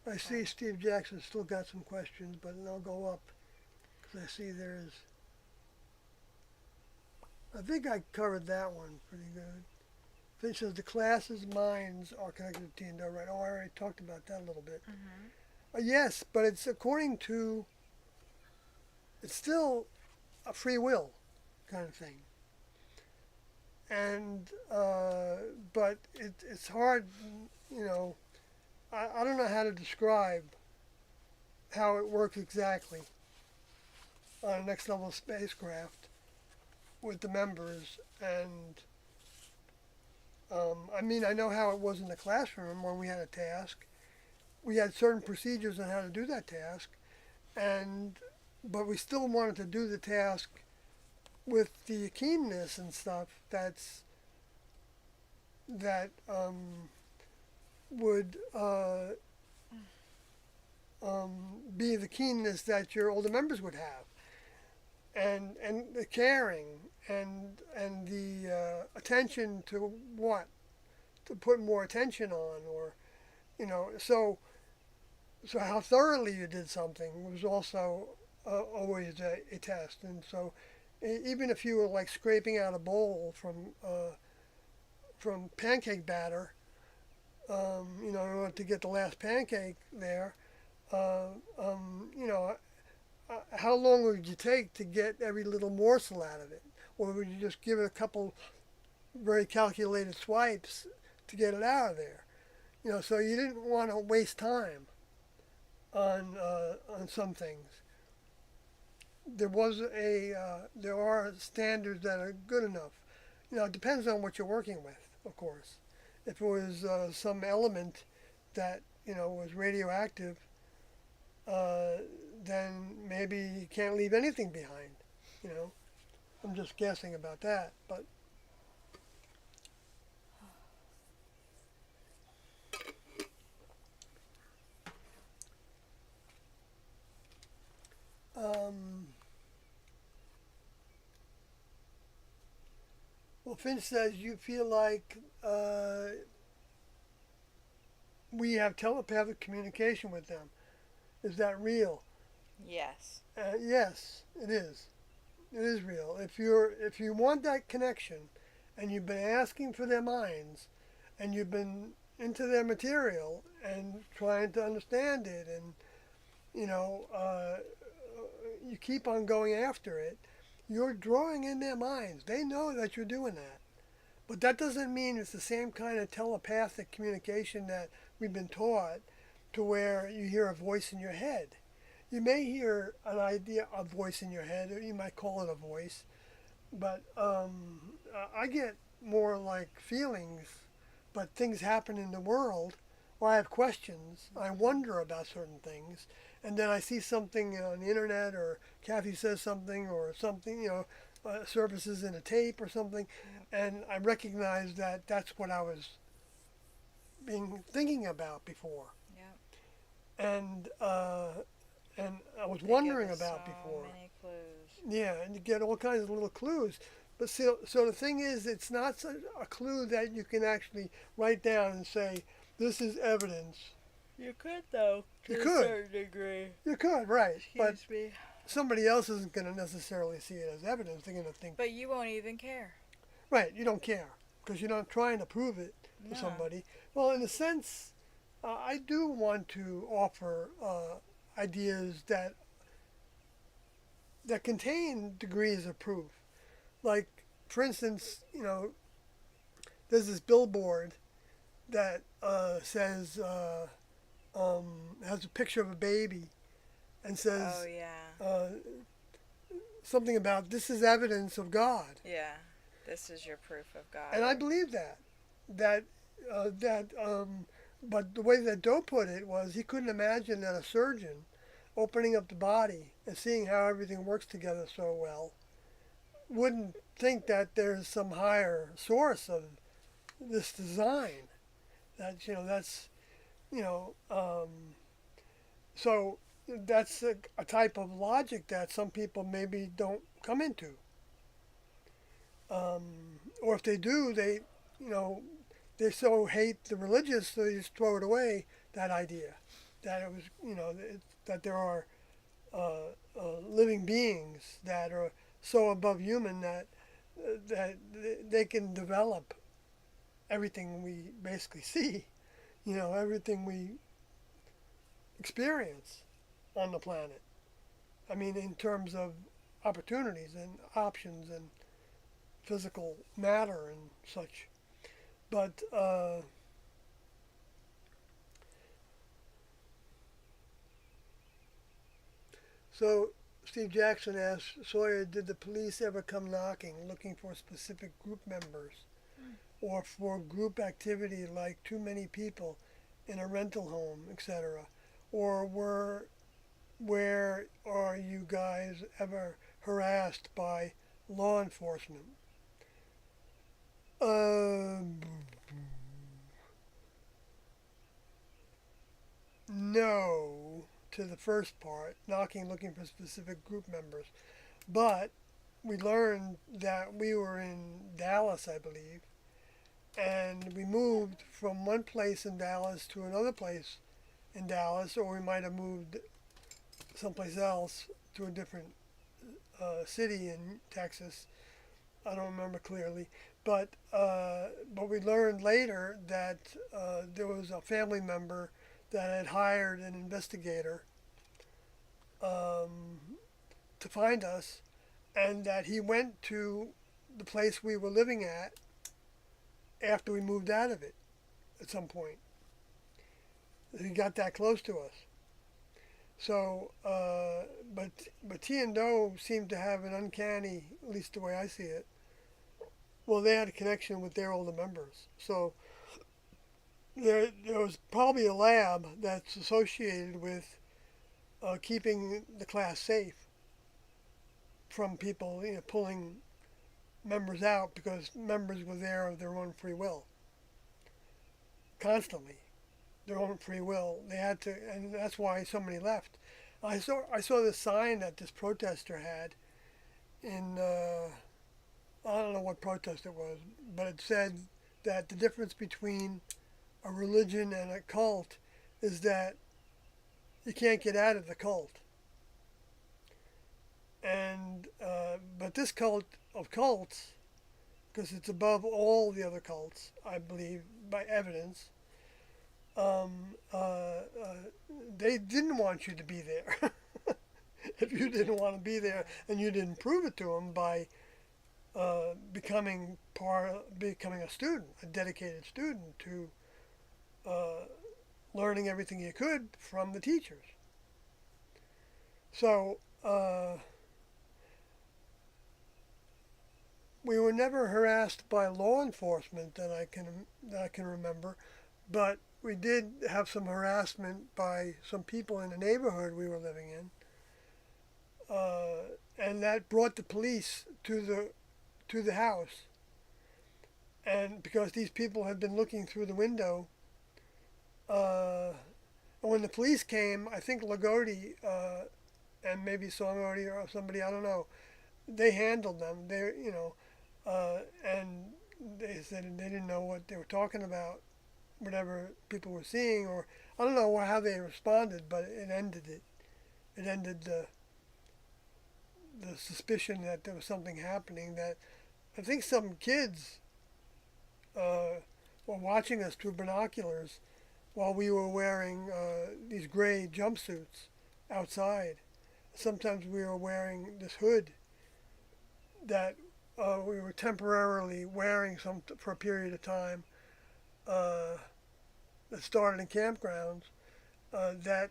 I see Steve Jackson still got some questions, but they'll go up because I see there's. I think I covered that one pretty good. It says the class's minds are connected to T&W, right? Oh, I already talked about that a little bit. Mm-hmm. Yes, but it's according to. It's still a free will kind of thing. And but it's hard, I don't know how to describe how it works exactly on a next level spacecraft with the members. And I know how it was in the classroom when we had a task. We had certain procedures on how to do that task, but we still wanted to do the task with the keenness and stuff that would be the keenness that your older members would have, and the caring and the attention to put more attention on, or so how thoroughly you did something was also always a test. And so even if you were like scraping out a bowl from pancake batter, in order to get the last pancake there, how long would you take to get every little morsel out of it? Or would you just give it a couple very calculated swipes to get it out of there? So you didn't want to waste time on some things. There are standards that are good enough. It depends on what you're working with, of course. If it was some element that was radioactive, then maybe you can't leave anything behind. I'm just guessing about that, but. Well, Finch says you feel like we have telepathic communication with them. Is that real? Yes. Yes, it is. It is real. If you want that connection, and you've been asking for their minds, and you've been into their material and trying to understand it, and you keep on going after it, you're drawing in their minds. They know that you're doing that. But that doesn't mean it's the same kind of telepathic communication that we've been taught, to where you hear a voice in your head. You may hear a voice in your head, or you might call it a voice, but I get more like feelings, but things happen in the world, or I have questions. I wonder about certain things, and then I see something on the internet, or Kathy says something, or something, surfaces in a tape or something, and I recognize that that's what I was being thinking about before, Yeah. and I was They wondering give us about so before. many clues. Yeah, and you get all kinds of little clues. But so the thing is, it's not a clue that you can actually write down and say, this is evidence. You could though, You to a could. certain degree. You could, right. But Excuse me. somebody else isn't going to necessarily see it as evidence. They're going to think, But you won't even care. right, you don't care because you're not trying to prove it to No. somebody. Well, in a sense, I do want to offer ideas that contain degrees of proof. Like, for instance, there's this billboard that says, has a picture of a baby and Oh says yeah. something about this is evidence of God. Yeah. This is your proof of God. And I believe that. That, but the way that Doe put it was he couldn't imagine that a surgeon opening up the body and seeing how everything works together so well wouldn't think that there's some higher source of this design. That that's you know so that's a type of logic that some people maybe don't come into, or if they do, they so hate the religious, so they just throw it away. That idea that it was that there are living beings that are so above human that they can develop everything we basically see, everything we experience on the planet. I mean, in terms of opportunities and options and physical matter and such. But so Steve Jackson asked Sawyer, did the police ever come knocking looking for specific group members or for group activity like too many people in a rental home, etc.? Or where are you guys ever harassed by law enforcement? No to the first part, knocking looking for specific group members. But we learned that we were in Dallas, I believe, and we moved from one place in Dallas to another place in Dallas, or we might have moved someplace else to a different city in Texas. I don't remember clearly, but we learned later that there was a family member that had hired an investigator to find us, and that he went to the place we were living at after we moved out of it at some point. He got that close to us. So, but T and Doe seemed to have an uncanny, at least the way I see it. Well, they had a connection with their older members. So there was probably a lab that's associated with keeping the class safe from people, pulling members out because members were there of their own free will. Constantly, their own free will. They had to, and that's why so many left. I saw this sign that this protester had in I don't know what protest it was, but it said that the difference between a religion and a cult is that you can't get out of the cult. And but this cult of cults, because it's above all the other cults, I believe by evidence, they didn't want you to be there. If you didn't want to be there and you didn't prove it to them by becoming a student, a dedicated student to learning everything you could from the teachers. So we were never harassed by law enforcement that I can remember, but we did have some harassment by some people in the neighborhood we were living in, and that brought the police to the house. And because these people had been looking through the window, uh, and when the police came, I think Lagarde and maybe Songardi or somebody, I don't know, they handled them. And they said they didn't know what they were talking about, whatever people were seeing, or I don't know how they responded, but it ended it. It ended the suspicion that there was something happening. That I think some kids were watching us through binoculars while we were wearing these gray jumpsuits outside. Sometimes we were wearing this hood that we were temporarily wearing for a period of time that started in campgrounds. That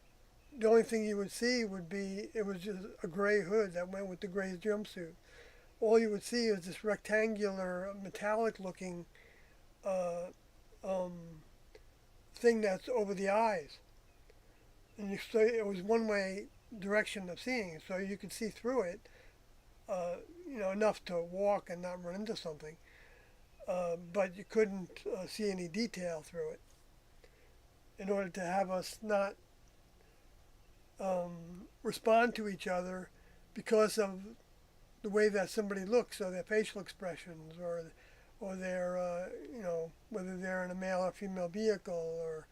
the only thing you would see would be it was just a gray hood that went with the gray jumpsuit. All you would see is this rectangular, metallic-looking uh, um, thing that's over the eyes, and so it was one-way direction of seeing, so you could see through it, enough to walk and not run into something, but you couldn't see any detail through it. In order to have us not respond to each other because of the way that somebody looks or their facial expressions or their whether they're in a male or female vehicle or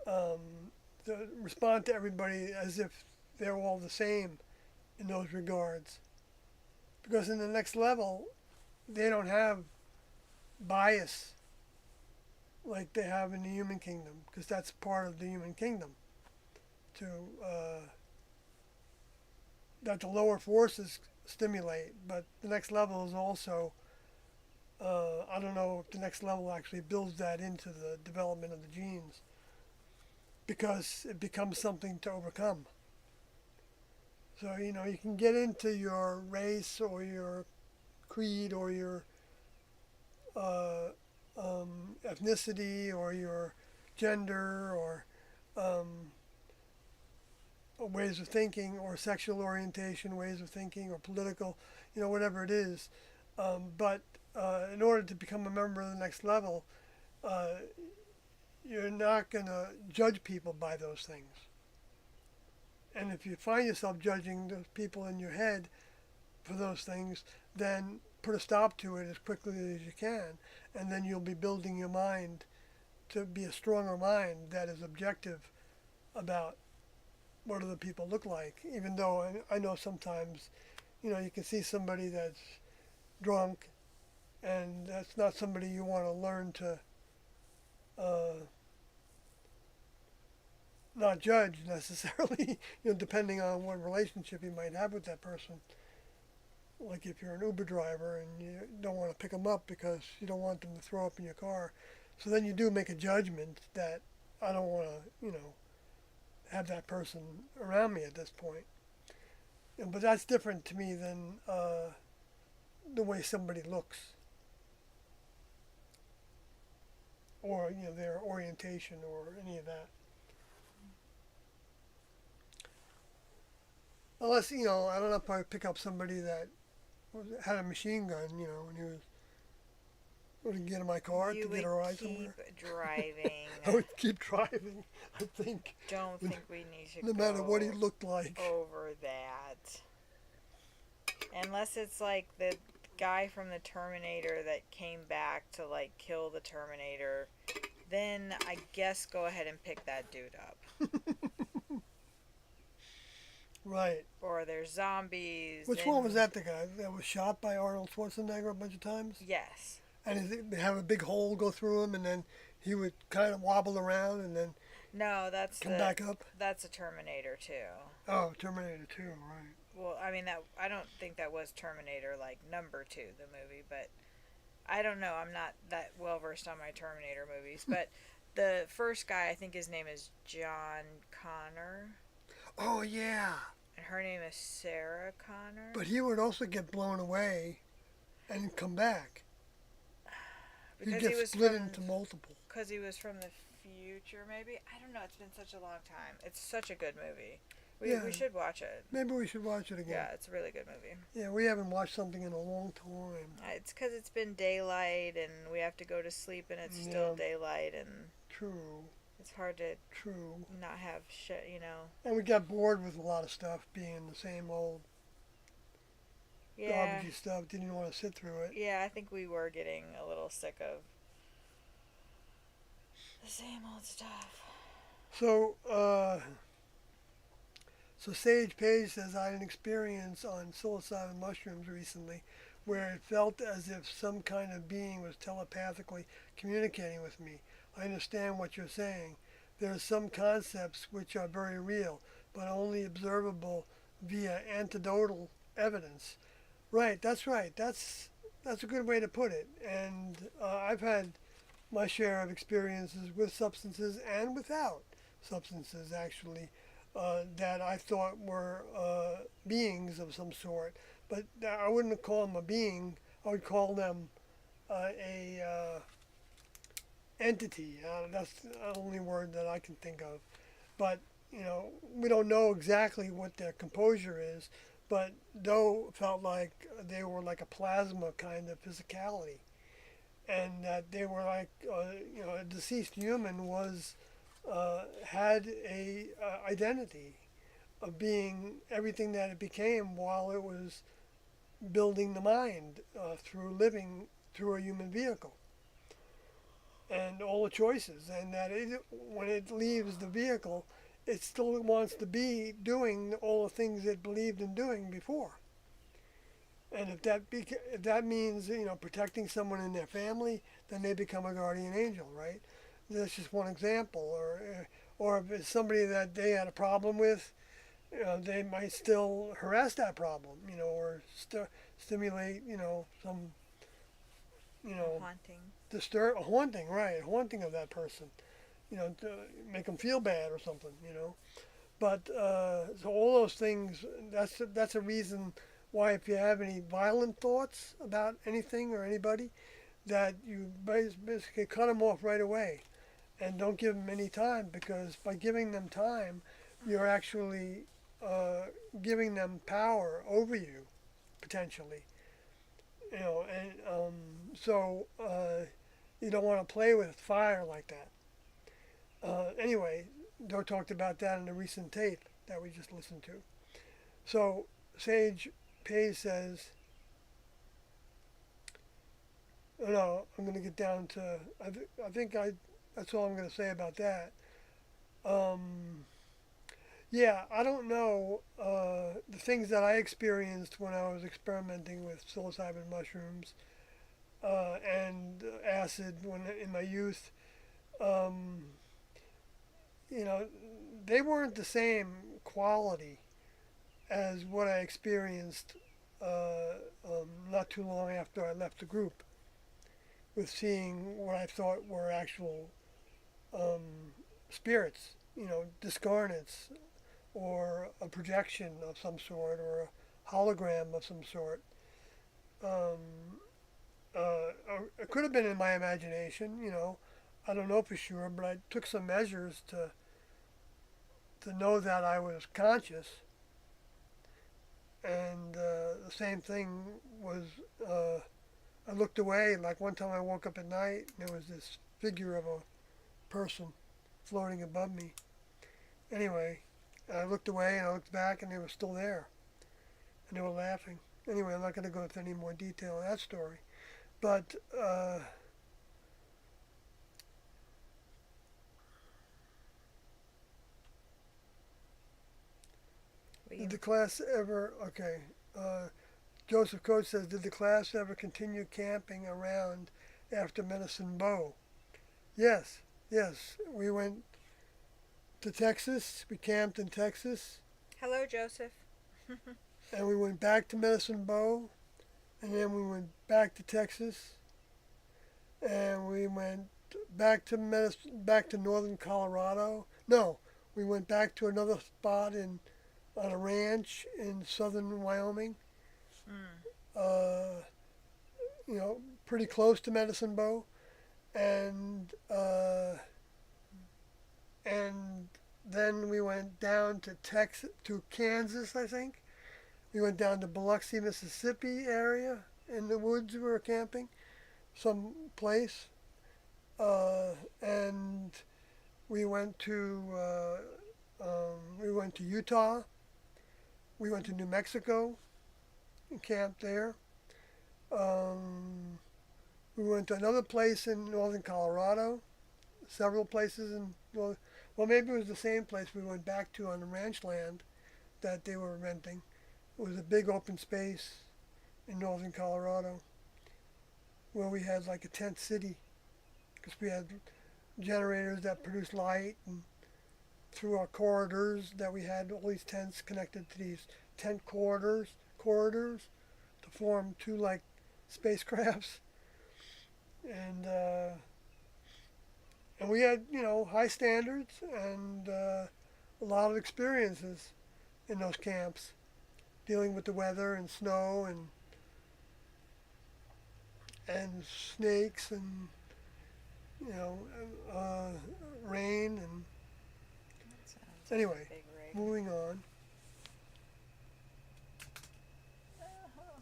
to respond to everybody as if they're all the same in those regards. Because in the next level, they don't have bias like they have in the human kingdom, because that's part of the human kingdom. To that the lower forces stimulate, but the next level is also. I don't know if the next level actually builds that into the development of the genes, because it becomes something to overcome. So you can get into your race or your creed or your ethnicity or your gender or ways of thinking or sexual orientation, ways of thinking or political, whatever it is. But in order to become a member of the next level, you're not going to judge people by those things. And if you find yourself judging those people in your head for those things, then put a stop to it as quickly as you can. And then you'll be building your mind to be a stronger mind that is objective about what other people look like. Even though I know sometimes, you can see somebody that's drunk, and that's not somebody you want to learn to not judge necessarily, depending on what relationship you might have with that person. Like if you're an Uber driver and you don't want to pick them up because you don't want them to throw up in your car. So then you do make a judgment that I don't want to, have that person around me at this point. But that's different to me than the way somebody looks. Or, their orientation or any of that. Unless, I don't know if I would pick up somebody that had a machine gun, and he was going to get in my car You to get a ride would somewhere. keep driving. I would keep driving, I think, Don't think we need to no matter what he looked like. over that. Unless it's like the guy from the Terminator that came back to like kill the Terminator, then I guess go ahead and pick that dude up. Right. Or there's zombies. Which one was that, the guy that was shot by Arnold Schwarzenegger a bunch of times? Yes. And they have a big hole go through him, and then he would kind of wobble around and then No, that's come back up? That's a Terminator 2. Oh, Terminator 2, right. Well, I mean I don't think that was Terminator like number 2, the movie, but I don't know. I'm not that well versed on my Terminator movies, but the first guy, I think his name is John Connor. Oh, yeah. And her name is Sarah Connor. But he would also get blown away and come back. He'd Because get he was split from, into multiple. because he was from the future, maybe. I don't know. It's been such a long time. It's such a good movie. Yeah. We should watch it. Maybe we should watch it again. Yeah, it's a really good movie. Yeah, we haven't watched something in a long time. It's because it's been daylight and we have to go to sleep and it's still Yeah. daylight and True, it's hard to true. not have shit, you know. And we got bored with a lot of stuff being the same old Yeah. garbagey stuff. Didn't want to sit through it. Yeah, I think we were getting a little sick of the same old stuff. So, so Sage Page says I had an experience on psilocybin mushrooms recently where it felt as if some kind of being was telepathically communicating with me. I understand what you're saying. There are some concepts which are very real, but only observable via anecdotal evidence. Right, that's right. That's a good way to put it. And I've had my share of experiences with substances and without substances, actually, that I thought were beings of some sort. But I wouldn't call them a being. I would call them a entity. That's the only word that I can think of. But we don't know exactly what their composure is. But Doe felt like they were like a plasma kind of physicality, and that they were like a deceased human was had a identity of being everything that it became while it was building the mind through living through a human vehicle and all the choices, and that when it leaves the vehicle it still wants to be doing all the things it believed in doing before. And if that means protecting someone in their family, then they become a guardian angel, right? That's just one example. Or if it's somebody that they had a problem with, they might still harass that problem, or stimulate, some, Haunting. a haunting, right? A haunting of that person, to make them feel bad or something, But so all those things, that's a reason why if you have any violent thoughts about anything or anybody, that you basically cut them off right away and don't give them any time, because by giving them time, you're actually giving them power over you, potentially. And so you don't want to play with fire like that. Anyway, Doe talked about that in the recent tape that we just listened to. So Sage Page says, no, I'm going to get down to, that's all I'm going to say about that. Yeah, I don't know the things that I experienced when I was experimenting with psilocybin mushrooms and acid when in my youth. They weren't the same quality as what I experienced not too long after I left the group, with seeing what I thought were actual spirits, discarnates, or a projection of some sort, or a hologram of some sort. It could have been in my imagination, I don't know for sure, but I took some measures to know that I was conscious. And the same thing was, I looked away, like one time I woke up at night and there was this figure of a person floating above me. Anyway, I looked away and I looked back and they were still there. And they were laughing. Anyway, I'm not going to go into any more detail on that story. But, did the class ever, okay, Joseph Coates says, did the class ever continue camping around after Medicine Bow? Yes, we went to Texas, we camped in Texas, Hello, Joseph. and we went back to Medicine Bow, and then we went back to Texas, and we went back to northern Colorado. No, we went back to another spot on a ranch in southern Wyoming. Mm. pretty close to Medicine Bow, and and then we went down to Kansas, I think. We went down to Biloxi, Mississippi area in the woods. We were camping, some place, and we went to Utah. We went to New Mexico and camped there. We went to another place in northern Colorado, several places in northern. Well, maybe it was the same place we went back to on the ranch land that they were renting. It was a big open space in northern Colorado where we had like a tent city because we had generators that produced light, and through our corridors that we had all these tents connected to these tent corridors to form two like spacecrafts, and we had high standards and a lot of experiences in those camps, dealing with the weather and snow and snakes and rain and That sounds anyway. like a big rig. Moving on.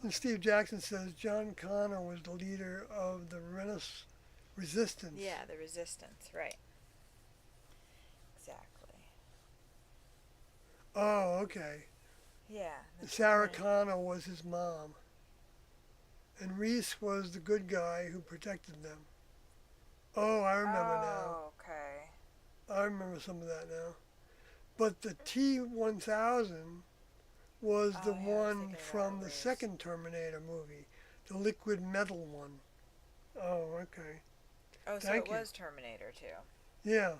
And Steve Jackson says John Connor was the leader of the Resistance. Yeah, the resistance, right. Exactly. Oh, okay. Yeah. Sarah Connor was his mom. And Reese was the good guy who protected them. Oh, I remember now. Oh, okay. I remember some of that now. But the T-1000 was the Oh, yeah, I was one thinking from about the Reese. second Terminator movie, the liquid metal one. Oh, okay. Oh, so Thank it you. was Terminator too. Yeah,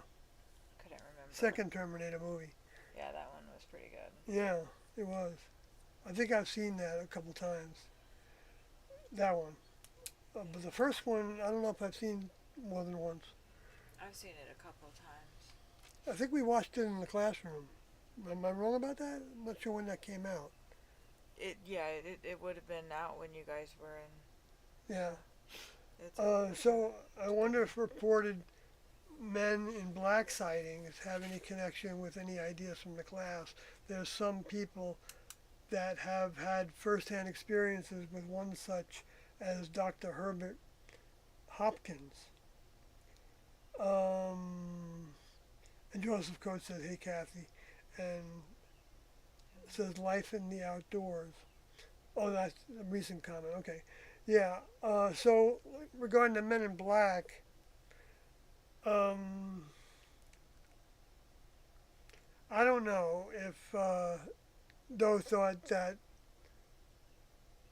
Couldn't remember. second Terminator movie. Yeah, that one was pretty good. Yeah, it was. I think I've seen that a couple times. That one. But the first one, I don't know if I've seen more than once. I've seen it a couple times. I think we watched it in the classroom. Am I wrong about that? I'm not sure when that came out. It would have been out when you guys were in. Yeah. It's So I wonder if reported men in black sightings have any connection with any ideas from the class. There's some people that have had first-hand experiences with one such as Dr. Herbert Hopkins. And Joseph Coates says, "Hey, Kathy," and says, "Life in the outdoors." Oh, that's a recent comment. Okay. Yeah. So regarding the Men in Black, I don't know if Doe thought that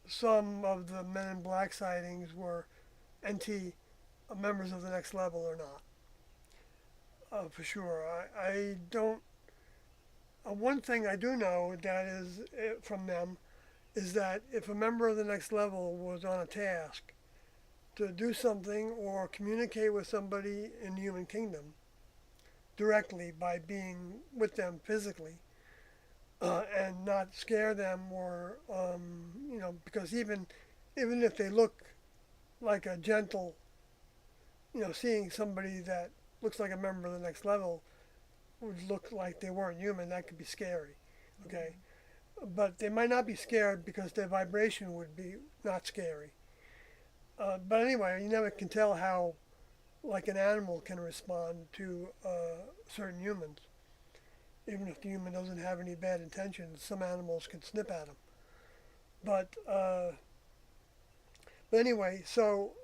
some of the Men in Black sightings were NT members of the Next Level or not. For sure, I don't. One thing I do know that is from them is that if a member of the Next Level was on a task to do something or communicate with somebody in the human kingdom directly by being with them physically, and not scare them or because even if they look like a gentle, seeing somebody that looks like a member of the Next Level would look like they weren't human, that could be scary. Okay. But they might not be scared because their vibration would be not scary. But anyway, you never can tell how like an animal can respond to certain humans. Even if the human doesn't have any bad intentions, some animals can snip at them. But anyway, so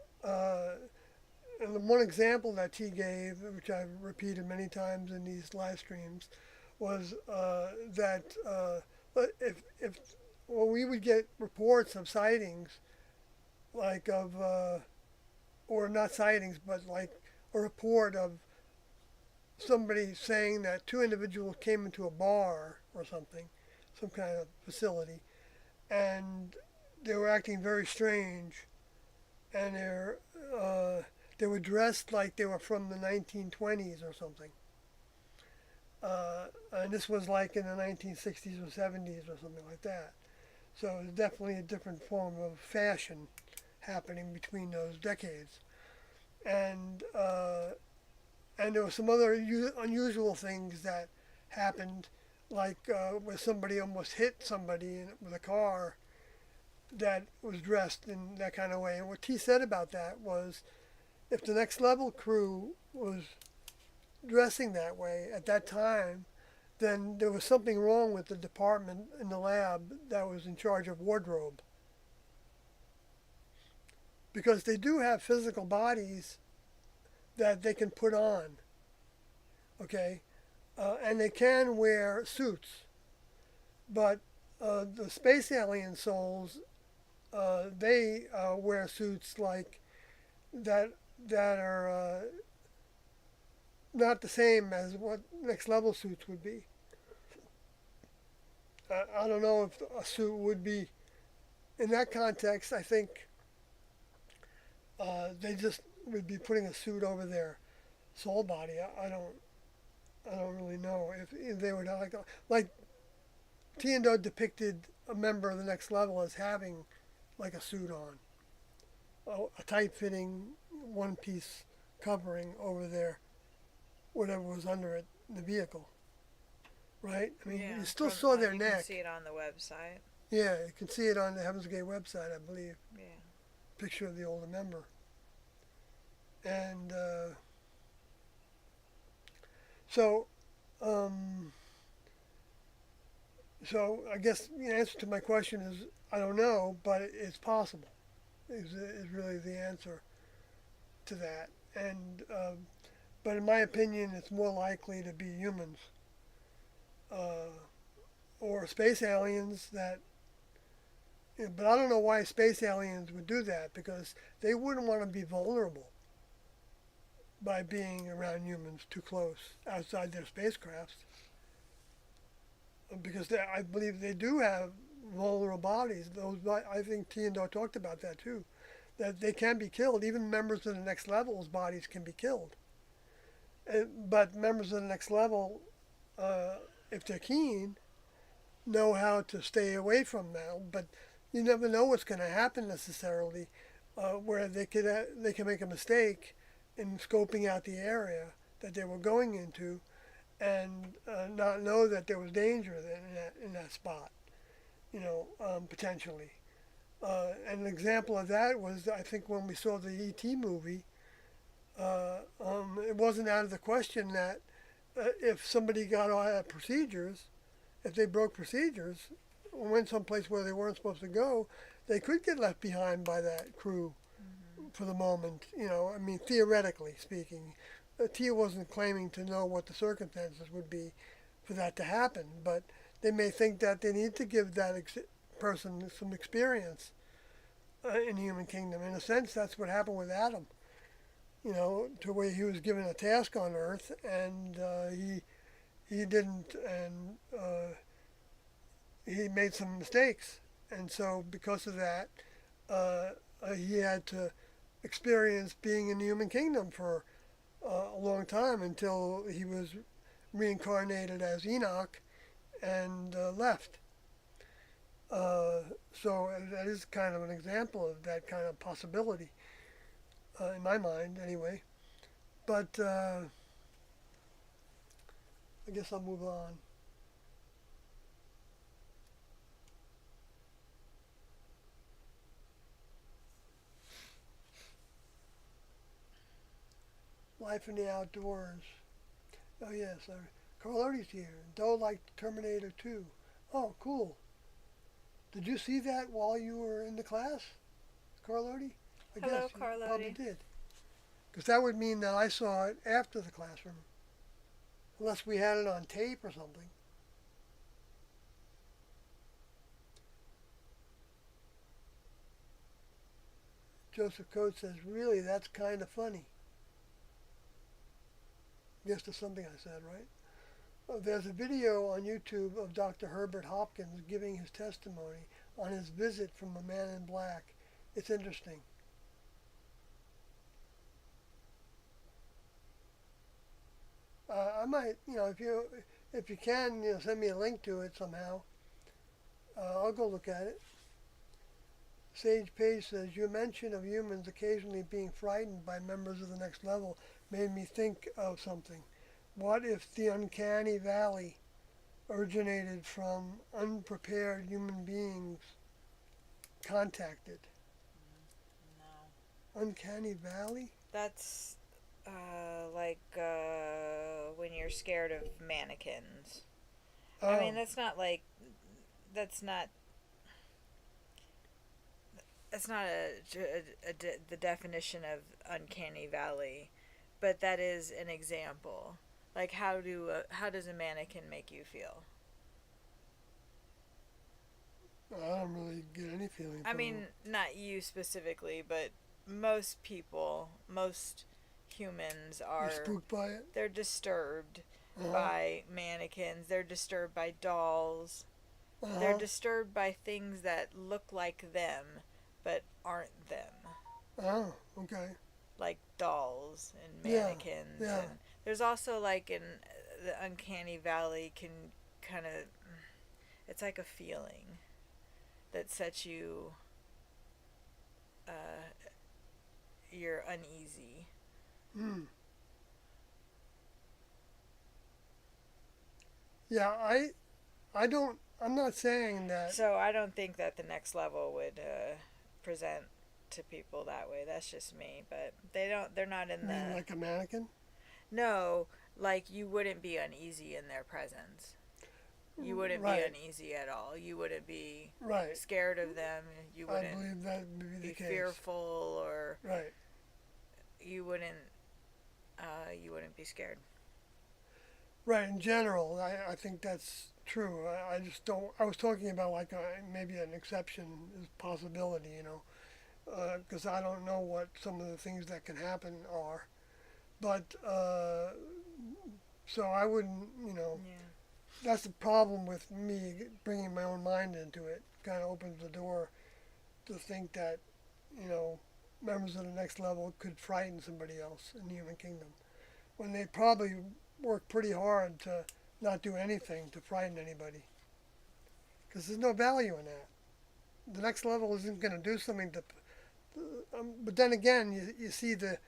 and the one example that T gave, which I've repeated many times in these live streams, was that if we would get reports of sightings, like of or not sightings, but like a report of somebody saying that two individuals came into a bar or something, some kind of facility, and they were acting very strange, and they were dressed like they were from the 1920s or something. And this was like in the 1960s or 70s or something like that. So it was definitely a different form of fashion happening between those decades, and there were some other unusual things that happened, like where somebody almost hit somebody with a car that was dressed in that kind of way. And what T said about that was, if the Next Level crew was dressing that way at that time, then there was something wrong with the department in the lab that was in charge of wardrobe. Because they do have physical bodies that they can put on, okay? And they can wear suits. But the space alien souls, they wear suits like that are not the same as what Next Level suits would be. I don't know if a suit would be, in that context, I think they just would be putting a suit over their soul body. I don't really know if they would like Tiendo depicted a member of the Next Level as having like a suit on, a tight-fitting one-piece covering over their whatever was under it, the vehicle. Right? I mean, Yeah, you still from- saw their you neck. can see it on the website. Yeah, you can see it on the Heaven's Gate website, I believe. Yeah. Picture of the older member. And so, so I guess the answer to my question is I don't know, but it's possible. Is really the answer to that. And but in my opinion, it's more likely to be humans or space aliens that. But I don't know why space aliens would do that, because they wouldn't want to be vulnerable by being around humans too close outside their spacecrafts. Because I believe they do have vulnerable bodies. I think Tiendo talked about that too, that they can be killed. Even members of the Next Level's bodies can be killed. But members of the Next Level, if they're keen, know how to stay away from them. But you never know what's going to happen necessarily, where they can make a mistake in scoping out the area that they were going into, and not know that there was danger in that spot, potentially. And an example of that was, I think, when we saw the E.T. movie, it wasn't out of the question that if somebody got out of procedures, if they broke procedures, went someplace where they weren't supposed to go, they could get left behind by that crew for the moment. I mean, theoretically speaking. Tia wasn't claiming to know what the circumstances would be for that to happen, but they may think that they need to give that person some experience in the human kingdom. In a sense, that's what happened with Adam. To where he was given a task on Earth, and he didn't, and he made some mistakes, and so because of that, he had to experience being in the human kingdom for a long time until he was reincarnated as Enoch and left. So that is kind of an example of that kind of possibility, in my mind anyway. But I guess I'll move on. Life in the outdoors. Oh yes, Carl Odie's here. Doe liked Terminator 2. Oh, cool. Did you see that while you were in the class, Carl Odie? I Hello, guess you Carl probably Odie. did. Because that would mean that I saw it after the classroom. Unless we had it on tape or something. Joseph Coates says, really, that's kind of funny. Yes, to something I said, right? There's a video on YouTube of Dr. Herbert Hopkins giving his testimony on his visit from a man in black. It's interesting. I might, if you can, send me a link to it somehow. I'll go look at it. Sage Page says, your mention of humans occasionally being frightened by members of the next level made me think of something. What if the uncanny valley originated from unprepared human beings contacted? No. Uncanny valley? That's like when you're scared of mannequins. Oh, I mean, that's not like that's not the definition of uncanny valley, but that is an example. Like how does a mannequin make you feel? I don't really get any feeling. I from mean, them. not you specifically, but most people, most humans You're are spooked by it? they're disturbed Uh-huh. by mannequins. They're disturbed by dolls. Uh-huh. They're disturbed by things that look like them but aren't them. Oh, okay. Like dolls and Yeah, mannequins. yeah. And there's also like in the uncanny valley can kind of it's like a feeling that sets you you're uneasy. Hmm. Yeah, I'm not saying that. So I don't think that the next level would present to people that way. That's just me, but they're not in You mean the like a mannequin? no, like you wouldn't be uneasy in their presence. You wouldn't Right. be uneasy at all. You wouldn't be Right. scared of them. You I wouldn't believe that would be be the case. fearful, or Right. you wouldn't be scared. Right. In general, I think that's true. I just don't. I was talking about like maybe an exception is a possibility, because I don't know what some of the things that can happen are. But so I wouldn't, Yeah. that's the problem with me bringing my own mind into it. Kind of opens the door to think that, members of the next level could frighten somebody else in the human kingdom, when they probably work pretty hard to not do anything to frighten anybody. Because there's no value in that. The next level isn't going to do something to. But then again, you see the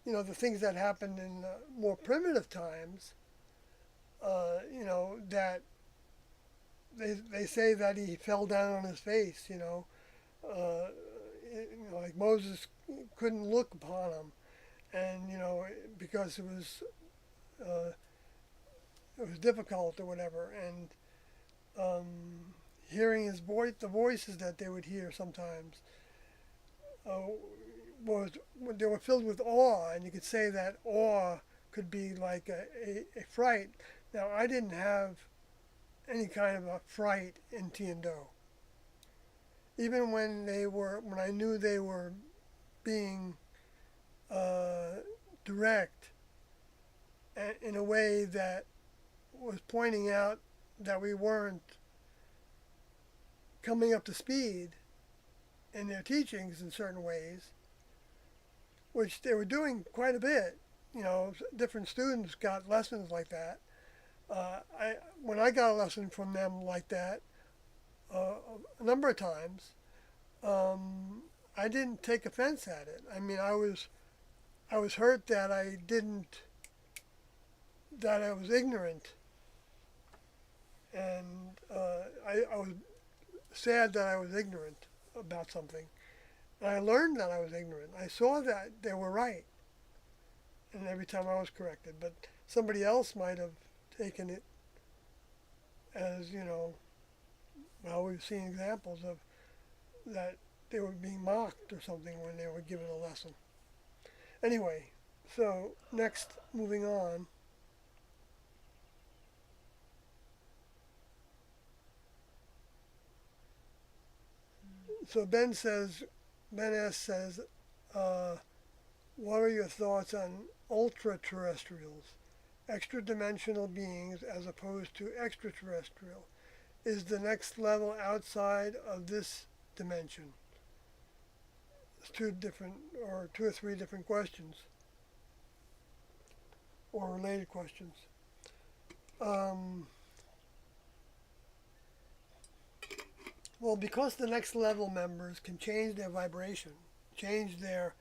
things that happened in more primitive times. That they say that he fell down on his face. Like Moses couldn't look upon him, and because uh, it was difficult or whatever, and hearing his voice, the voices that they would hear sometimes, was they were filled with awe, and you could say that awe could be like a fright. Now I didn't have any kind of a fright in Tiando. Even when I knew they were being direct in a way that was pointing out that we weren't coming up to speed in their teachings in certain ways, which they were doing quite a bit. Different students got lessons like that. When I got a lesson from them like that, a number of times, I didn't take offense at it. I mean, I was hurt that I was ignorant, and I was sad that I was ignorant about something. And I learned that I was ignorant. I saw that they were right, and every time I was corrected. But somebody else might have taken it as, well, we've seen examples of that they were being mocked or something when they were given a lesson. Anyway, so next, moving on. So Ben S says, what are your thoughts on ultra-terrestrials, extra-dimensional beings as opposed to extraterrestrial? Is the next level outside of this dimension? It's two or three different questions, or related questions. Well, because the next level members can change their vibration, change their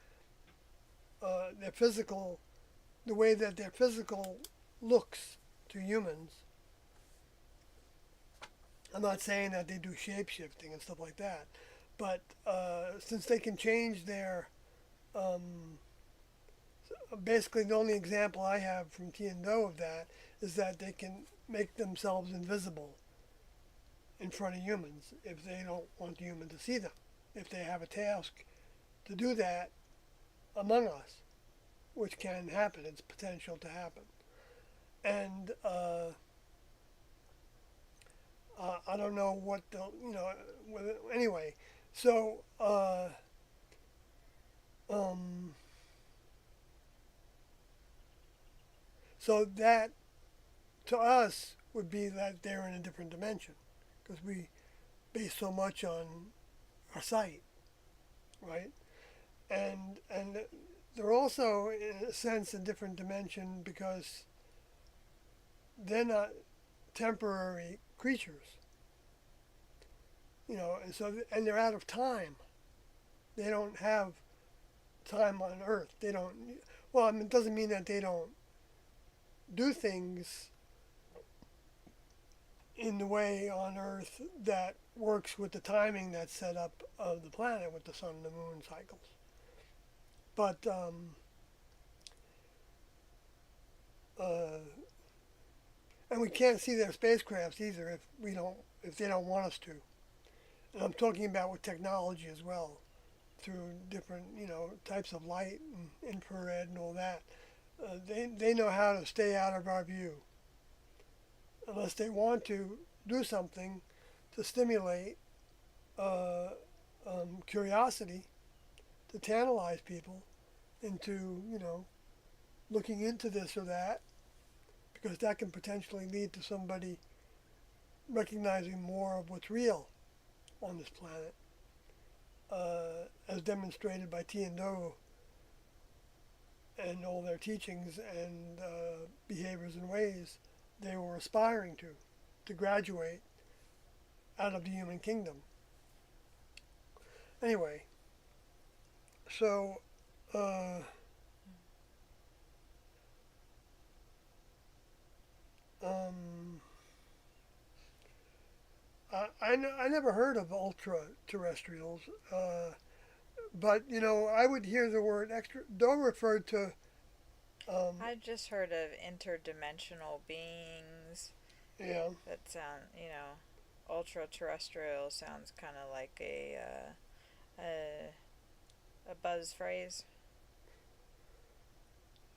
physical, the way that their physical looks to humans. I'm not saying that they do shape shifting and stuff like that, but since they can change their, basically the only example I have from Tiendo of that is that they can make themselves invisible in front of humans if they don't want the human to see them. If they have a task to do that among us, which can happen, it's potential to happen. And I don't know what the, anyway, so so that to us would be that they're in a different dimension because we base so much on our sight, right? And they're also in a sense a different dimension because they're not temporary creatures, and so and they're out of time. They don't have time on Earth. They don't. Well, I mean, it doesn't mean that they don't do things in the way on Earth that works with the timing that's set up of the planet with the sun and the moon cycles. But and we can't see their spacecrafts either if they don't want us to. And I'm talking about with technology as well, through different types of light and infrared and all that. They know how to stay out of our view unless they want to do something to stimulate curiosity, to tantalize people into looking into this or that, because that can potentially lead to somebody recognizing more of what's real on this planet, as demonstrated by Tiendo and all their teachings and behaviors and ways they were aspiring to graduate out of the human kingdom. Anyway, so I never heard of ultra terrestrials, but I would hear the word extra. Doe referred to. I just heard of interdimensional beings. Yeah. That sound, ultra terrestrial sounds kind of like a buzz phrase.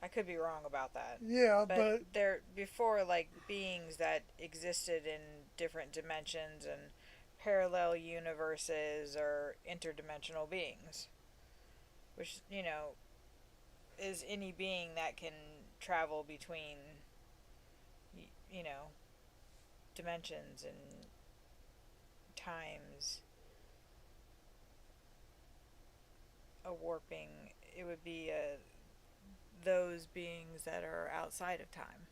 I could be wrong about that. Yeah, but they're before like beings that existed in different dimensions and parallel universes or interdimensional beings, which is any being that can travel between dimensions and times. A warping, it would be those beings that are outside of time.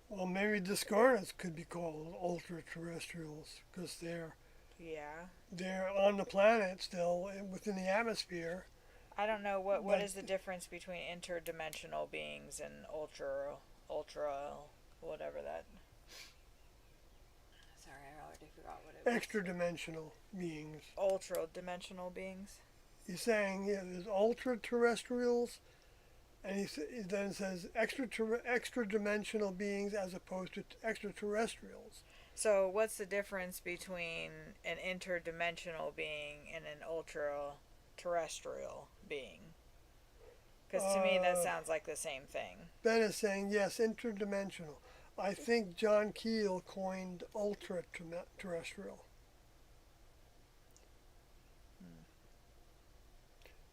Well, maybe Discarnates could be called ultra-terrestrials because they're on the planet still within the atmosphere. I don't know what is the difference between interdimensional beings and ultra whatever that. Sorry, I already forgot what it was. Extra-dimensional beings. Ultra-dimensional beings. He's saying there's ultra-terrestrials, and he then says extra-dimensional beings as opposed to extraterrestrials. So what's the difference between an interdimensional being and an ultra-terrestrial being? Because to me that sounds like the same thing. Ben is saying, yes, interdimensional. I think John Keel coined ultra-terrestrial.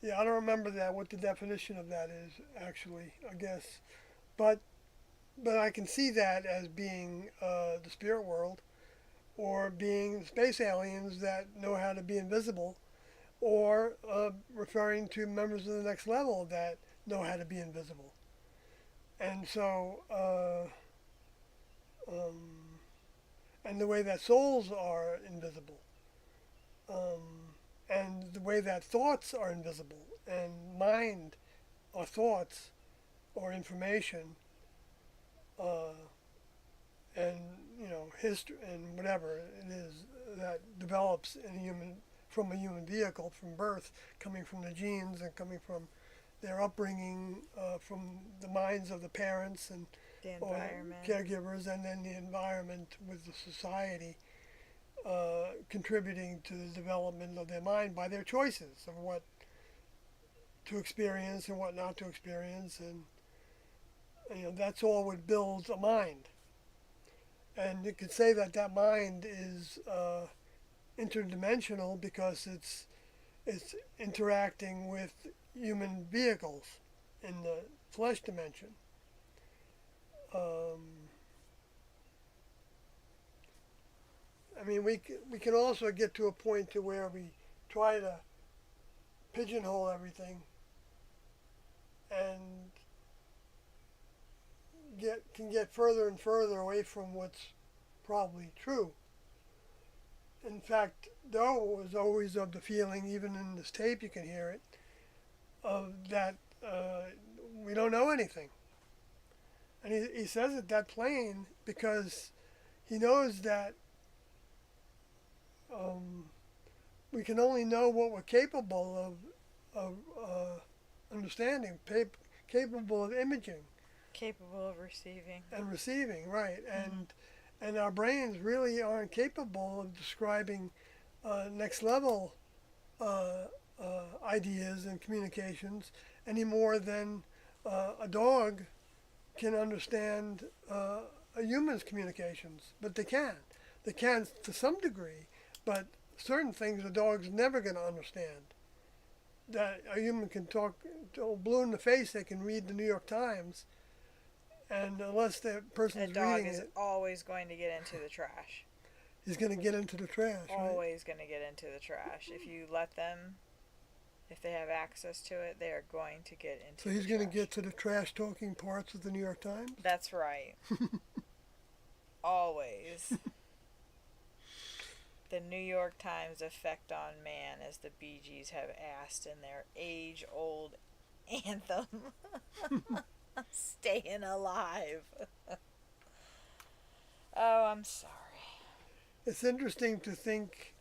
Yeah, I don't remember what the definition of that is, actually, I guess. But I can see that as being the spirit world, or being space aliens that know how to be invisible, or referring to members of the next level that know how to be invisible. And so, and the way that souls are invisible, way that thoughts are invisible and mind or thoughts or information and history and whatever it is that develops in a human from a human vehicle from birth, coming from the genes and coming from their upbringing, from the minds of the parents and The or environment. caregivers, and then the environment with the society contributing to the development of their mind by their choices of what to experience and what not to experience, and that's all what builds a mind. And you could say that that mind is interdimensional because it's interacting with human vehicles in the flesh dimension. I mean, we can also get to a point to where we try to pigeonhole everything and can get further and further away from what's probably true. In fact, Doe was always of the feeling, even in this tape you can hear it, of that we don't know anything. And he says it that plain because he knows that we can only know what we're capable of understanding, capable of imaging Capable of receiving. and receiving, right? And our brains really aren't capable of describing next level ideas and communications any more than a dog can understand a human's communications. But they can. They can to some degree, but certain things a dog's never going to understand. That a human can talk till blue in the face, they can read the New York Times, and unless the A person's dog reading is it, always going to get into the trash. he's going to get into the trash, right? Always going to get into the trash. If you let them, if they have access to it, they are going to get into So the he's going to trash. get to the trash-talking parts of the New York Times? That's right. Always. The New York Times effect on man, as the Bee Gees have asked in their age-old anthem. Staying alive. Oh, I'm sorry. It's interesting to think,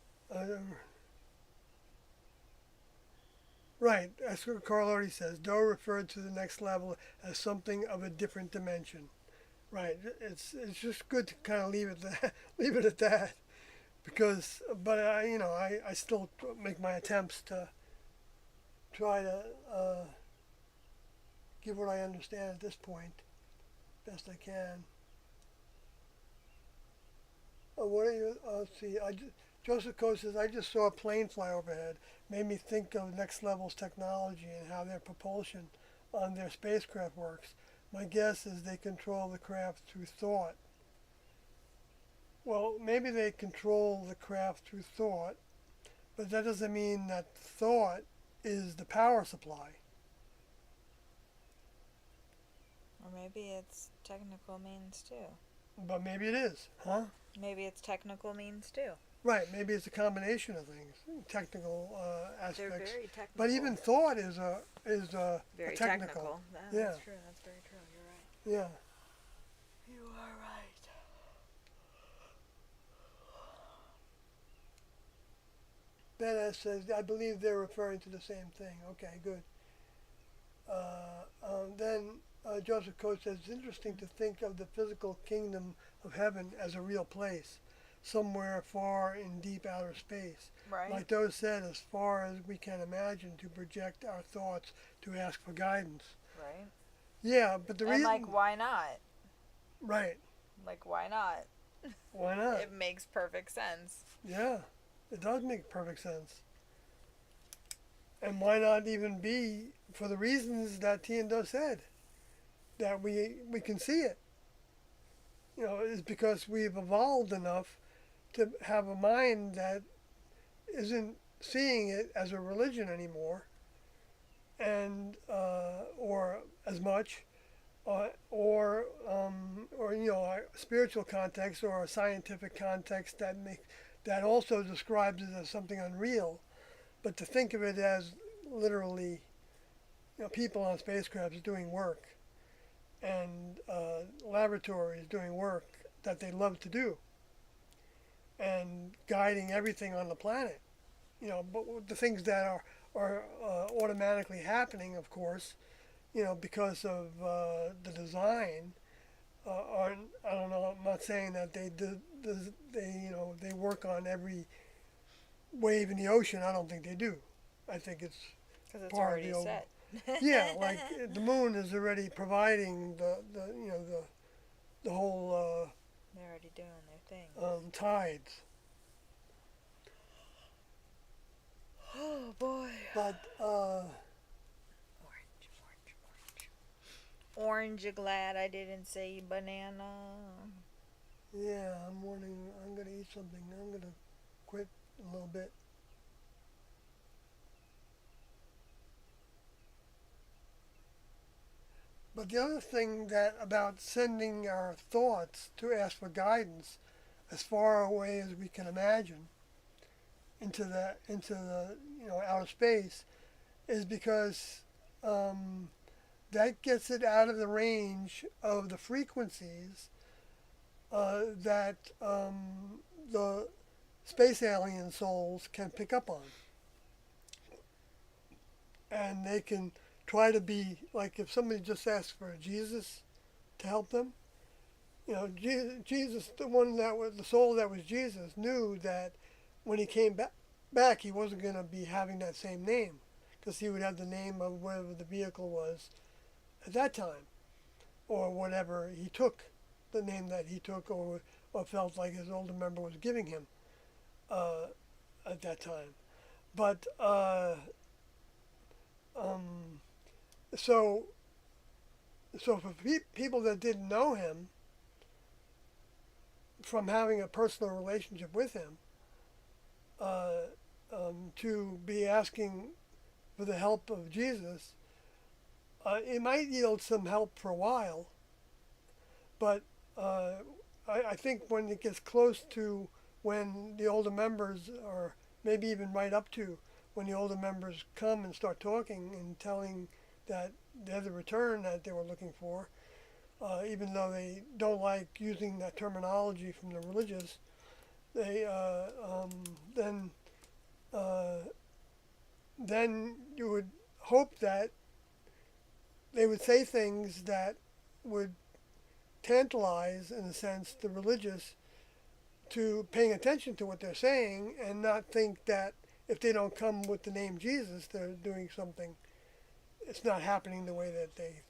right, as what Carl already says, Doe referred to the next level as something of a different dimension. Right, it's just good to kind of leave it at that, because, but I still make my attempts to try to give what I understand at this point, best I can. What are you? Let's see. Joseph Coe says, I just saw a plane fly overhead. Made me think of next level's technology and how their propulsion on their spacecraft works. My guess is they control the craft through thought. Well, maybe they control the craft through thought, but that doesn't mean that thought is the power supply. Or maybe it's technical means too. But maybe it is, huh? Maybe it's technical means too. Right, maybe it's a combination of things, technical They're aspects. very technical. But even thought is very a technical. Yeah. That's true. That's very true. You're right. Yeah. You are right. Ben says, I believe they're referring to the same thing. Okay, good. Then Joseph Coe says, it's interesting to think of the physical kingdom of heaven as a real place, somewhere far in deep outer space. Right. Like Doe said, as far as we can imagine, to project our thoughts, to ask for guidance. Right. Yeah, but the And reason... like, why not? Right. Like, why not? Why not? It makes perfect sense. Yeah, it does make perfect sense. And why not even be for the reasons that T and Doe said, that we can see it. Is because we've evolved enough to have a mind that isn't seeing it as a religion anymore, and or as much, or a spiritual context or a scientific context that also describes it as something unreal, But to think of it as literally, people on spacecrafts doing work and laboratories doing work that they love to do and guiding everything on the planet. But the things that are automatically happening, of course, because of the design. Aren't, I don't know. I'm not saying that they work on every wave in the ocean. I don't think they do. I think it's Because it's part of already the set. yeah, like the moon is already providing the whole They're already doing their thing. tides. Oh boy. But Orange, orange, orange. Orange, you glad I didn't say banana? yeah, I'm wondering. I'm gonna eat something. I'm gonna quit a little bit. But the other thing that about sending our thoughts to ask for guidance as far away as we can imagine into the outer space is because that gets it out of the range of the frequencies that the space alien souls can pick up on, and they can try to be like if somebody just asks for Jesus to help them. Jesus, the one that was the soul that was Jesus, knew that when he came back, he wasn't going to be having that same name, because he would have the name of whatever the vehicle was at that time, or whatever he took, the name that he took, or felt like his older member was giving him at that time. But so for people that didn't know him, from having a personal relationship with him, to be asking for the help of Jesus, it might yield some help for a while, but I think when it gets close to when the older members, or maybe even right up to when the older members come and start talking and telling that they're the return that they were looking for, even though they don't like using that terminology from the religious, they then you would hope that they would say things that would tantalize, in a sense, the religious to paying attention to what they're saying, and not think that if they don't come with the name Jesus, they're doing something. It's not happening the way that they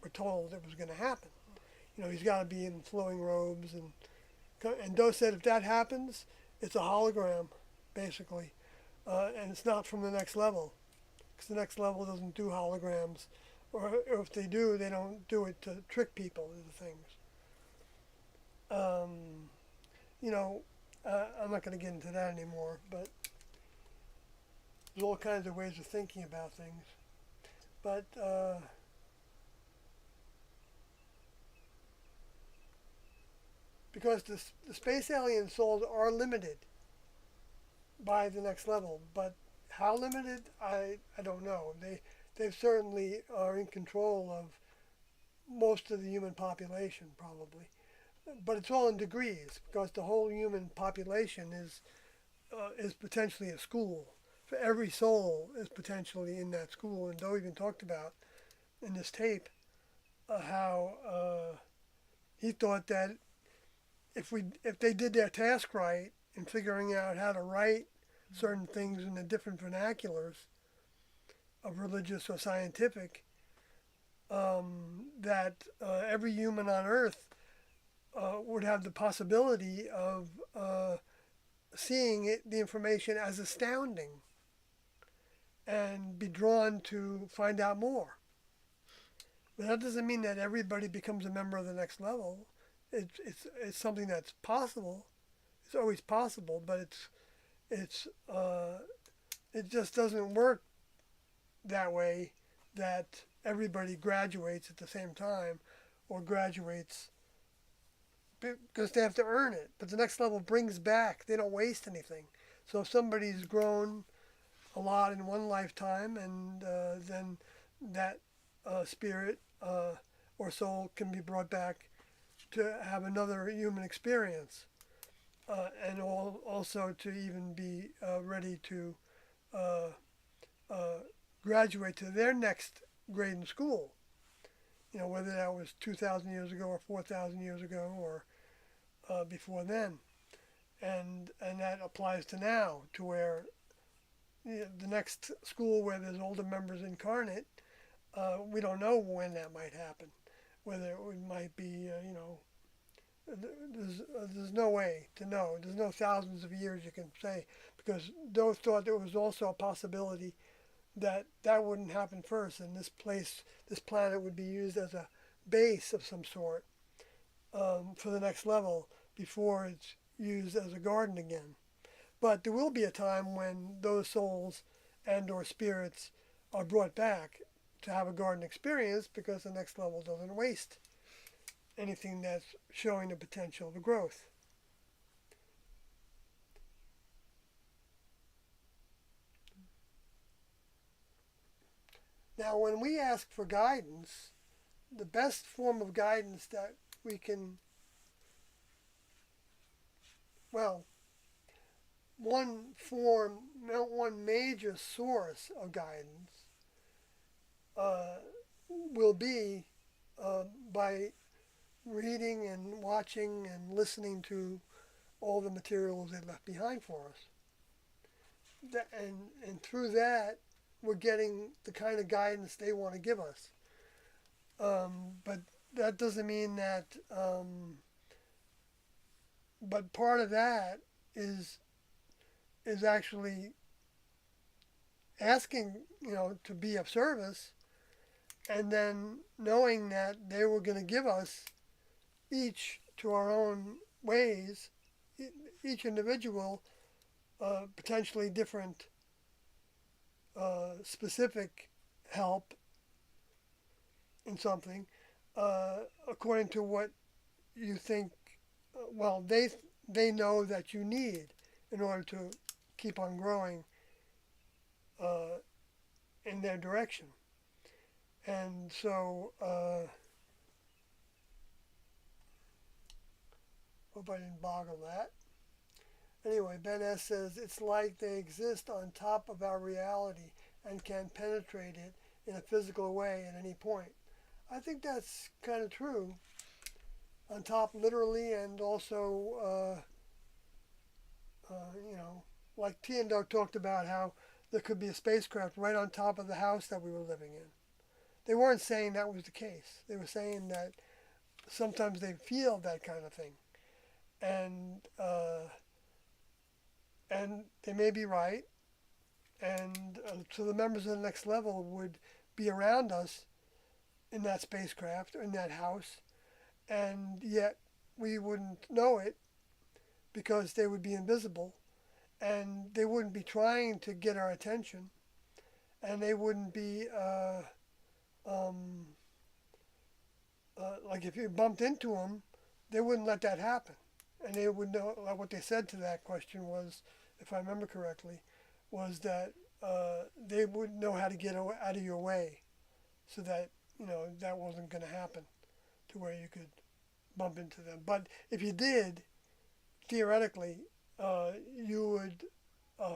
were told it was going to happen. He's got to be in flowing robes, and Doe said if that happens, it's a hologram, basically, and it's not from the next level, because the next level doesn't do holograms, or if they do, they don't do it to trick people into things. I'm not going to get into that anymore, but there's all kinds of ways of thinking about things. But because the space alien souls are limited by the next level, but how limited, I don't know. They certainly are in control of most of the human population, probably. But it's all in degrees, because the whole human population is potentially a school. For every soul is potentially in that school. And Doe even talked about in this tape how he thought that if they did their task right in figuring out how to write certain things in the different vernaculars of religious or scientific, that every human on Earth would have the possibility of seeing the information as astounding and be drawn to find out more. But that doesn't mean that everybody becomes a member of the next level. It's something that's possible. It's always possible, but it just doesn't work that way, that everybody graduates at the same time, or graduates because they have to earn it. But the next level brings back. They don't waste anything. So if somebody's grown a lot in one lifetime, and then that spirit or soul can be brought back to have another human experience, and also to even be ready to uh, uh, graduate to their next grade in school. You know, whether that was 2,000 years ago or 4,000 years ago or before then, and that applies to now, to where the next school where there's older members incarnate, we don't know when that might happen. Whether it might be, there's no way to know. There's no thousands of years you can say, because those thought there was also a possibility that that wouldn't happen first, and this planet would be used as a base of some sort for the next level before it's used as a garden again. But there will be a time when those souls and or spirits are brought back to have a garden experience, because the next level doesn't waste anything that's showing the potential of growth. Now, when we ask for guidance, the best form of guidance that we can, well, one major source of guidance uh, will be by reading and watching and listening to all the materials they left behind for us. And through that, we're getting the kind of guidance they want to give us. But that doesn't mean that. But part of that is actually asking, to be of service, and then knowing that they were going to give us each to our own ways, each individual, potentially different specific help in something, according to what you think. Well, they know that you need in order to keep on growing in their direction, and so. Hope I didn't boggle that. Anyway, Ben S. says, it's like they exist on top of our reality and can penetrate it in a physical way at any point. I think that's kind of true. On top, literally, and also, like Tiendo talked about how there could be a spacecraft right on top of the house that we were living in. They weren't saying that was the case. They were saying that sometimes they feel that kind of thing. And they may be right, and so the members of the next level would be around us in that spacecraft or in that house, and yet we wouldn't know it because they would be invisible, and they wouldn't be trying to get our attention, and they wouldn't be like if you bumped into them, they wouldn't let that happen. And they would know, like what they said to that question was, if I remember correctly, was that they would know how to get out of your way, so that that wasn't going to happen, to where you could bump into them. But if you did, theoretically, you would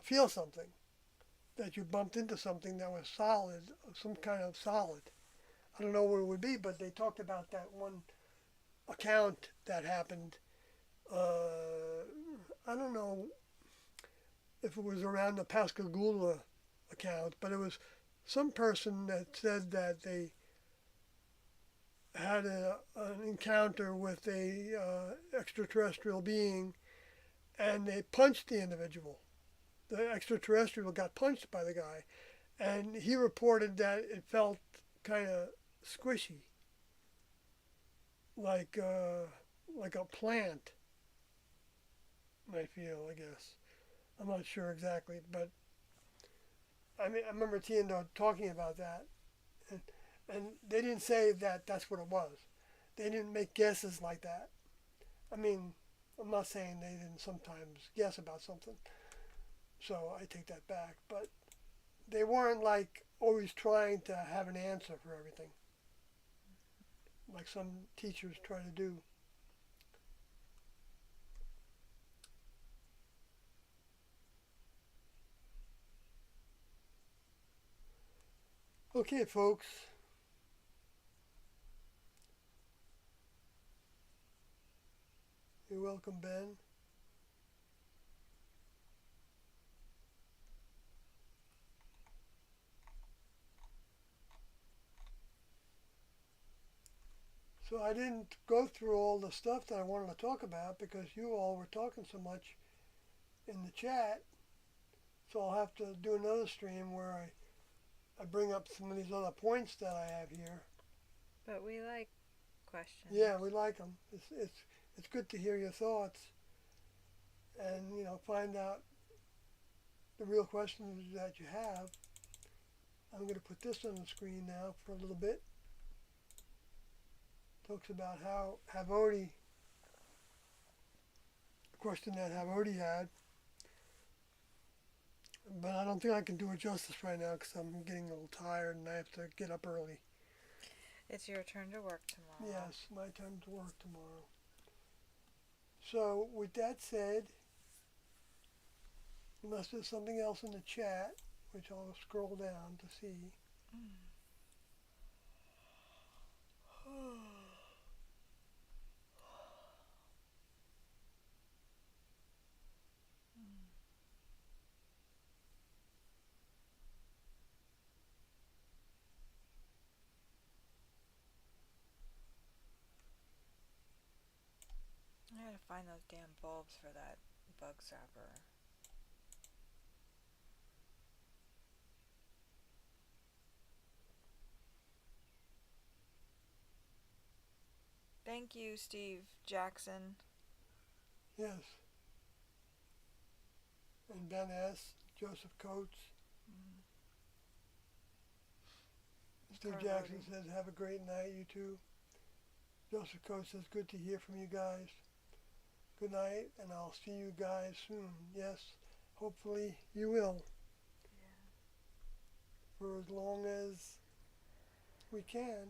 feel something, that you bumped into something that was solid, some kind of solid. I don't know what it would be, but they talked about that one account that happened. I don't know if it was around the Pascagoula account, but it was some person that said that they had an encounter with a extraterrestrial being, and they punched the individual. The extraterrestrial got punched by the guy, and he reported that it felt kind of squishy, like a plant might feel, I guess. I'm not sure exactly, but I remember Tiendo talking about that, and they didn't say that that's what it was. They didn't make guesses like that. I mean, I'm not saying they didn't sometimes guess about something, so I take that back. But they weren't like always trying to have an answer for everything, like some teachers try to do. Okay, folks. You're welcome, Ben. So I didn't go through all the stuff that I wanted to talk about because you all were talking so much in the chat. So I'll have to do another stream where I bring up some of these other points that I have here. But we like questions. Yeah, we like them. It's good to hear your thoughts and find out the real questions that you have. I'm going to put this on the screen now for a little bit. Talks about how a question that Havorti had, but I don't think I can do it justice right now because I'm getting a little tired and I have to get up early. It's your turn to work tomorrow. Yes, my time to work tomorrow. So with that said, unless there's something else in the chat, which I'll scroll down to see. I gotta find those damn bulbs for that bug zapper. Thank you, Steve Jackson. Yes. And Ben S., Joseph Coates. Steve Jackson says, have a great night, you two. Joseph Coates says, good to hear from you guys. Good night, and I'll see you guys soon. Yes, hopefully you will. Yeah. For as long as we can.